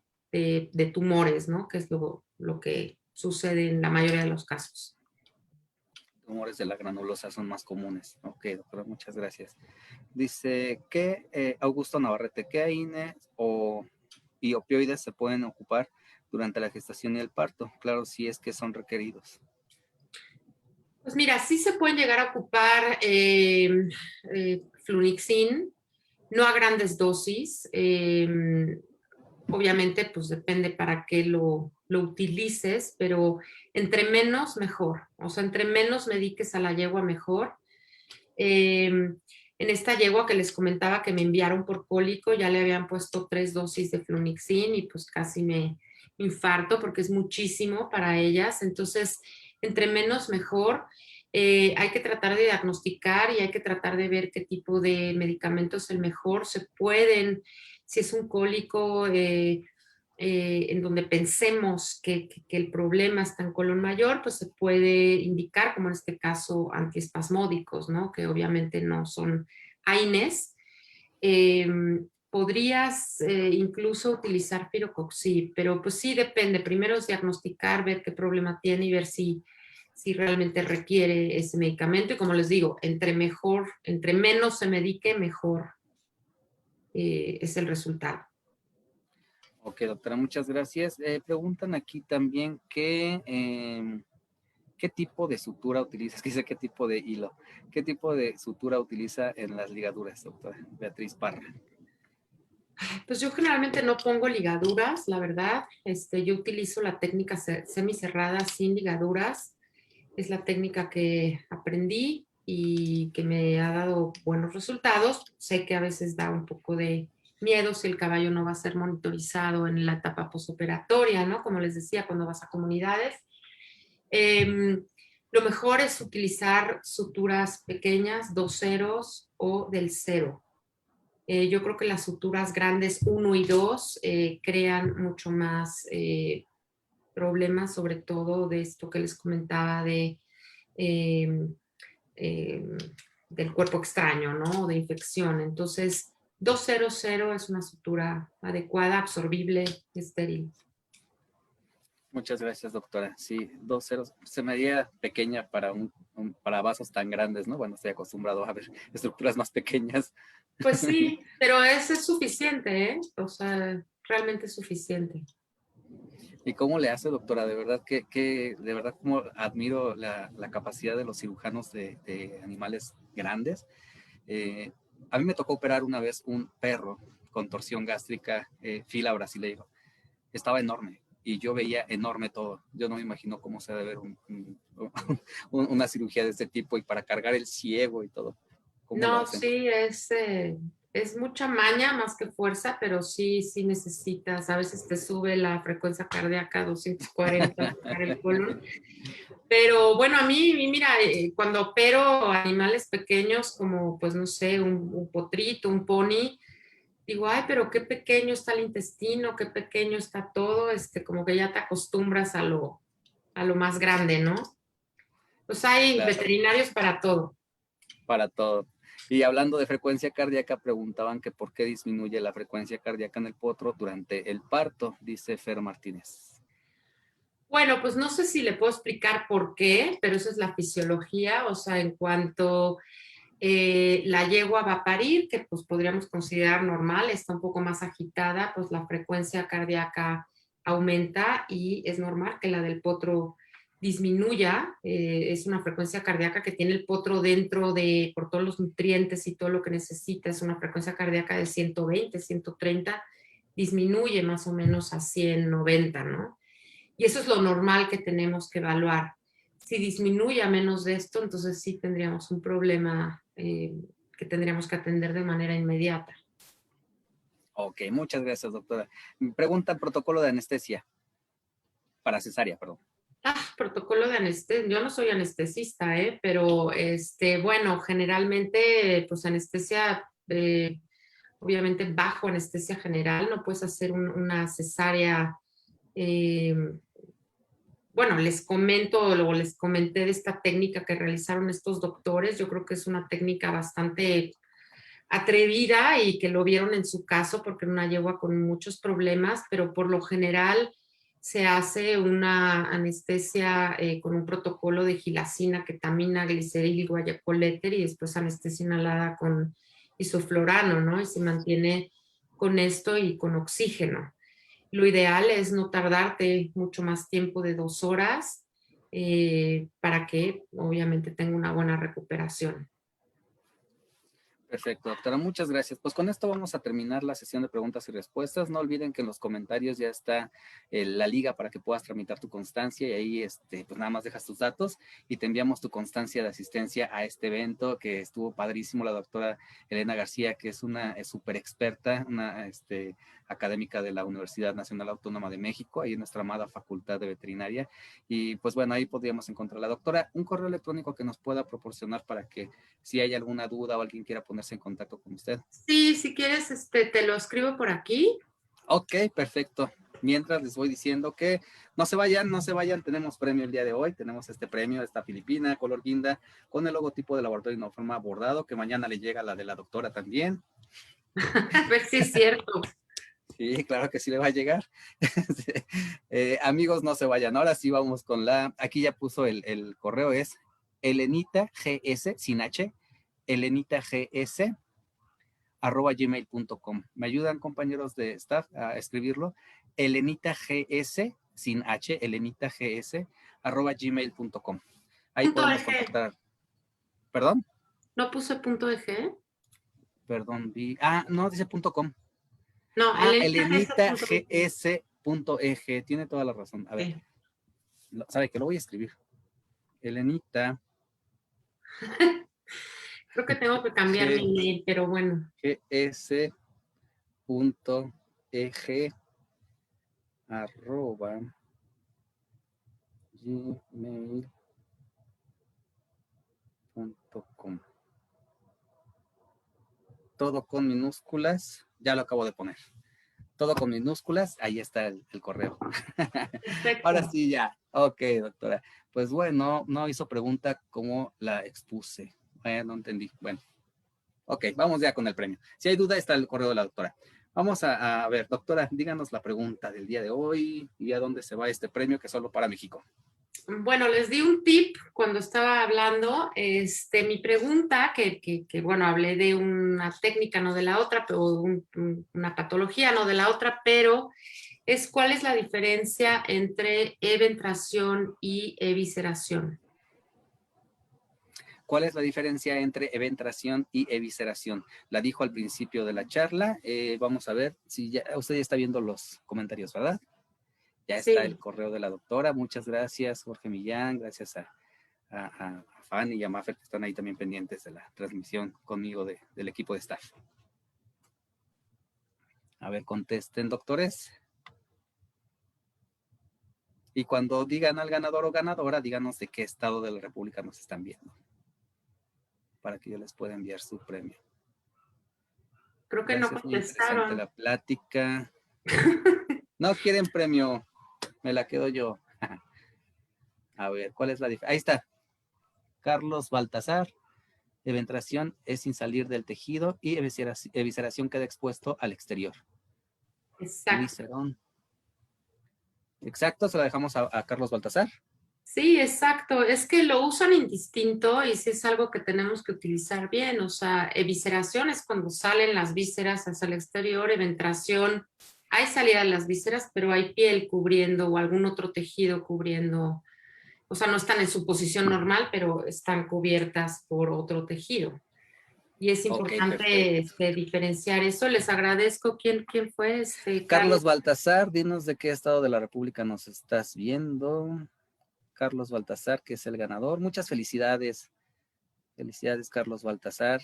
tumores, ¿no? Que es lo que sucede en la mayoría de los casos. Tumores de la granulosa son más comunes. Ok, doctora, muchas gracias. Dice que Augusto Navarrete, ¿qué AINE y opioides se pueden ocupar durante la gestación y el parto? Claro, si es que son requeridos. Pues mira, sí se pueden llegar a ocupar flunixin, no a grandes dosis. Obviamente, pues depende para qué lo utilices, pero entre menos, mejor. O sea, entre menos mediques a la yegua, mejor. En esta yegua que les comentaba que me enviaron por cólico, ya le habían puesto 3 dosis de flunixin y pues casi me infarto porque es muchísimo para ellas. Entonces, entre menos, mejor. Hay que tratar de diagnosticar y hay que tratar de ver qué tipo de medicamento es el mejor. Se pueden, si es un cólico en donde pensemos que el problema está en colon mayor, pues se puede indicar, como en este caso, antiespasmódicos, ¿no? Que obviamente no son AINES. Podrías incluso utilizar firocoxib, pero pues sí depende. Primero es diagnosticar, ver qué problema tiene y ver si realmente requiere ese medicamento. Y como les digo, entre menos se medique, mejor es el resultado. Ok, doctora, muchas gracias. Preguntan aquí también qué tipo de sutura utiliza, es que dice qué tipo de hilo, qué tipo de sutura utiliza en las ligaduras, doctora Beatriz Parra. Pues yo generalmente no pongo ligaduras, la verdad. Yo utilizo la técnica semicerrada sin ligaduras. Es la técnica que aprendí y que me ha dado buenos resultados. Sé que a veces da un poco de miedo si el caballo no va a ser monitorizado en la etapa posoperatoria, ¿no? Como les decía, cuando vas a comunidades. Lo mejor es utilizar suturas pequeñas, 2 ceros o del cero. Yo creo que las suturas grandes 1 y 2 crean mucho más problemas, sobre todo de esto que les comentaba eh, eh, del cuerpo extraño, ¿no? De infección. Entonces, 200 es una sutura adecuada, absorbible, estéril. Muchas gracias, doctora. Sí, 2 ceros. Se me haría pequeña para vasos tan grandes, ¿no? Bueno, estoy acostumbrado a ver estructuras más pequeñas. Pues sí, pero ese es suficiente, ¿eh? O sea, realmente es suficiente. ¿Y cómo le hace, doctora? De verdad de verdad como admiro la capacidad de los cirujanos de animales grandes. Eh, a mí me tocó operar una vez un perro con torsión gástrica, fila brasileiro. Estaba enorme y yo veía enorme todo. Yo no me imagino cómo se debe ver una cirugía de este tipo y para cargar el ciego y todo. ¿Cómo lo No, hacen? sí, es mucha maña más que fuerza, pero sí, sí necesitas. A veces te sube la frecuencia cardíaca a 240 al tocar el colon. Pero bueno, a mí mira, cuando opero animales pequeños como, pues no sé, un potrito, un pony, digo, ay, pero qué pequeño está el intestino, qué pequeño está todo, como que ya te acostumbras a lo más grande, ¿no? Pues hay Claro, veterinarios para todo. para todo. Y hablando de frecuencia cardíaca, preguntaban que por qué disminuye la frecuencia cardíaca en el potro durante el parto, dice Fer Martínez. Bueno, pues no sé si le puedo explicar por qué, pero eso es la fisiología, o sea, en cuanto la yegua va a parir, que pues podríamos considerar normal, está un poco más agitada, pues la frecuencia cardíaca aumenta y es normal que la del potro disminuya. Es una frecuencia cardíaca que tiene el potro dentro por todos los nutrientes y todo lo que necesita, es una frecuencia cardíaca de 120, 130, disminuye más o menos a 190, ¿no? Y eso es lo normal que tenemos que evaluar. Si disminuye a menos de esto, entonces sí tendríamos un problema que tendríamos que atender de manera inmediata. Ok, muchas gracias, doctora. Pregunta protocolo de anestesia para cesárea, perdón. Protocolo de anestesia. Yo no soy anestesista, pero bueno, generalmente, pues anestesia, obviamente bajo anestesia general, no puedes hacer una cesárea. eh, bueno, les comento o les comenté de esta técnica que realizaron estos doctores. Yo creo que es una técnica bastante atrevida y que lo vieron en su caso porque era una yegua con muchos problemas, pero por lo general se hace una anestesia con un protocolo de gilacina, ketamina, gliceril y guayacoléter y después anestesia inhalada con isoflorano, ¿no? Y se mantiene con esto y con oxígeno. Lo ideal es no tardarte mucho más tiempo de 2 horas para que obviamente tenga una buena recuperación. Perfecto, doctora, muchas gracias. Pues con esto vamos a terminar la sesión de preguntas y respuestas. No olviden que en los comentarios ya está la liga para que puedas tramitar tu constancia y ahí pues nada más dejas tus datos y te enviamos tu constancia de asistencia a este evento que estuvo padrísimo. La doctora Elena García, que es una súper experta, una académica de la Universidad Nacional Autónoma de México, ahí en nuestra amada Facultad de Veterinaria. Y pues bueno, ahí podríamos encontrar la doctora. Un correo electrónico que nos pueda proporcionar para que si hay alguna duda o alguien quiera ponerse en contacto con usted. Sí, si quieres, te lo escribo por aquí. Ok, perfecto. Mientras les voy diciendo que no se vayan, no se vayan, tenemos premio el día de hoy, tenemos este premio, esta filipina, color guinda, con el logotipo de Laboratorio Innofarma bordado, que mañana le llega la de la doctora también. A ver si es cierto. Sí, claro que sí le va a llegar. Sí. Amigos, no se vayan. Ahora sí vamos con aquí ya puso el correo, es Elenita GS, sin H, Elenita GS, elenitags@gmail.com. ¿Me ayudan, compañeros de staff, a escribirlo? elenitags, sin H, elenitags@gmail.com. Ahí Punto podemos EG. contactar. ¿Perdón? ¿No puse punto EG? Perdón, no, dice .com. No, elenitags.eg. Tiene toda la razón. A ver, Okay. ¿sabe que lo voy a escribir? Elenita. Creo que tengo que cambiar mi email, pero bueno. gs.eg arroba gmail.com. Todo con minúsculas, ya lo acabo de poner. Todo con minúsculas, ahí está el correo. Perfecto. Ahora sí ya. Ok, doctora. Pues bueno, no hizo pregunta como la expuse. No entendí. Bueno. Ok, vamos ya con el premio. Si hay duda, está el correo de la doctora. Vamos a ver, doctora, díganos la pregunta del día de hoy y a dónde se va este premio que es solo para México. Bueno, les di un tip cuando estaba hablando. Mi pregunta, bueno, hablé de una técnica, no de la otra, pero una patología, no de la otra, pero es ¿cuál es la diferencia entre eventración y evisceración? ¿Cuál es la diferencia entre eventración y evisceración? La dijo al principio de la charla. Vamos a ver si ya, usted ya está viendo los comentarios, ¿verdad? Ya Sí. está el correo de la doctora. Muchas gracias, Jorge Millán. Gracias a Fanny y a Mafer, que están ahí también pendientes de la transmisión conmigo del equipo de staff. A ver, contesten, doctores. Y cuando digan al ganador o ganadora, díganos de qué estado de la República nos están viendo, para que yo les pueda enviar su premio. Creo que Gracias, no muy interesante contestaron. la plática. No quieren premio, me la quedo yo. A ver, ¿cuál es la diferencia? Ahí está. Carlos Baltasar, eventración es sin salir del tejido y evisceración queda expuesto al exterior. Exacto. Luis Cerón. Exacto, se la dejamos a Carlos Baltasar. Sí, exacto. Es que lo usan indistinto y sí es algo que tenemos que utilizar bien. O sea, evisceración es cuando salen las vísceras hacia el exterior, eventración, hay salida de las vísceras, pero hay piel cubriendo o algún otro tejido cubriendo. O sea, no están en su posición normal, pero están cubiertas por otro tejido. Y es importante diferenciar eso. Les agradezco. ¿Quién fue? Carlos Baltasar, dinos de qué estado de la República nos estás viendo. Carlos Baltasar, que es el ganador. Muchas felicidades. Felicidades, Carlos Baltasar.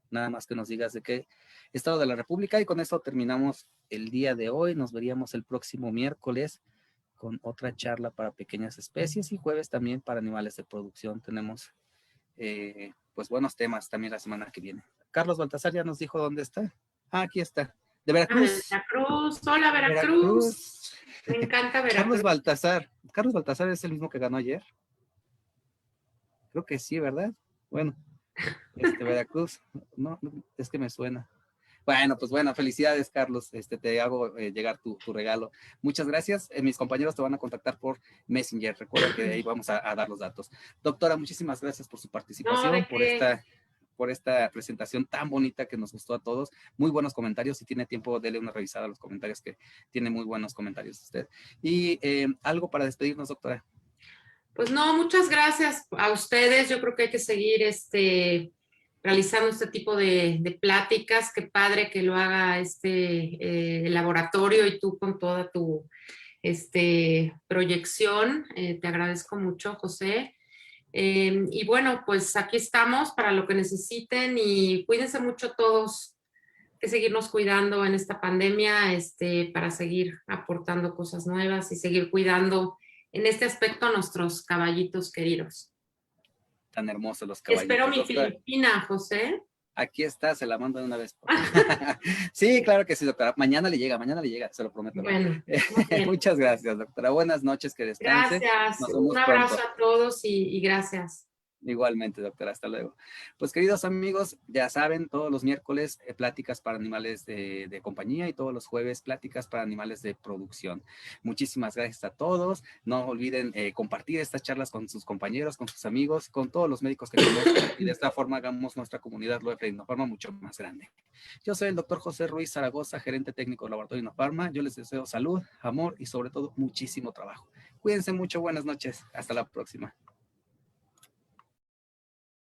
Nada más que nos digas de qué estado de la República. Y con esto terminamos el día de hoy. Nos veríamos el próximo miércoles con otra charla para pequeñas especies y jueves también para animales de producción. Tenemos pues buenos temas también la semana que viene. Carlos Baltasar ya nos dijo dónde está. Aquí está. De Veracruz. Veracruz. Hola, Veracruz. Veracruz. Me encanta Veracruz. Carlos Baltasar. Carlos Baltasar es el mismo que ganó ayer. Creo que sí, ¿verdad? Bueno, Veracruz. No, es que me suena. Bueno, pues bueno, felicidades, Carlos. Te hago llegar tu regalo. Muchas gracias. Mis compañeros te van a contactar por Messenger. Recuerda que ahí vamos a dar los datos. Doctora, muchísimas gracias por su participación, por esta presentación tan bonita que nos gustó a todos. Muy buenos comentarios. Si tiene tiempo, dele una revisada a los comentarios, que tiene muy buenos comentarios usted. Y algo para despedirnos, doctora. Pues no, muchas gracias a ustedes. Yo creo que hay que seguir realizando este tipo de pláticas. Qué padre que lo haga laboratorio y tú con toda tu proyección. Te agradezco mucho, José. Y bueno, pues aquí estamos para lo que necesiten y cuídense mucho todos. Hay que seguirnos cuidando en esta pandemia para seguir aportando cosas nuevas y seguir cuidando en este aspecto a nuestros caballitos queridos. Tan hermosos los caballitos. Espero mi Filipina, José. Aquí está, se la mando de una vez. Sí, claro que sí, doctora. Mañana le llega, se lo prometo. Bueno, muchas gracias, doctora. Buenas noches, que descanse. Gracias. Nos vemos Un abrazo pronto. a todos y gracias. Igualmente, doctora, hasta luego. Pues queridos amigos, ya saben, todos los miércoles pláticas para animales de compañía y todos los jueves pláticas para animales de producción. Muchísimas gracias a todos. No olviden compartir estas charlas con sus compañeros, con sus amigos, con todos los médicos que conozcan y de esta forma hagamos nuestra comunidad Loefra Innofarma mucho más grande. Yo soy el doctor José Ruiz Zaragoza, gerente técnico del Laboratorio Innofarma. Yo les deseo salud, amor y sobre todo muchísimo trabajo. Cuídense mucho, buenas noches. Hasta la próxima.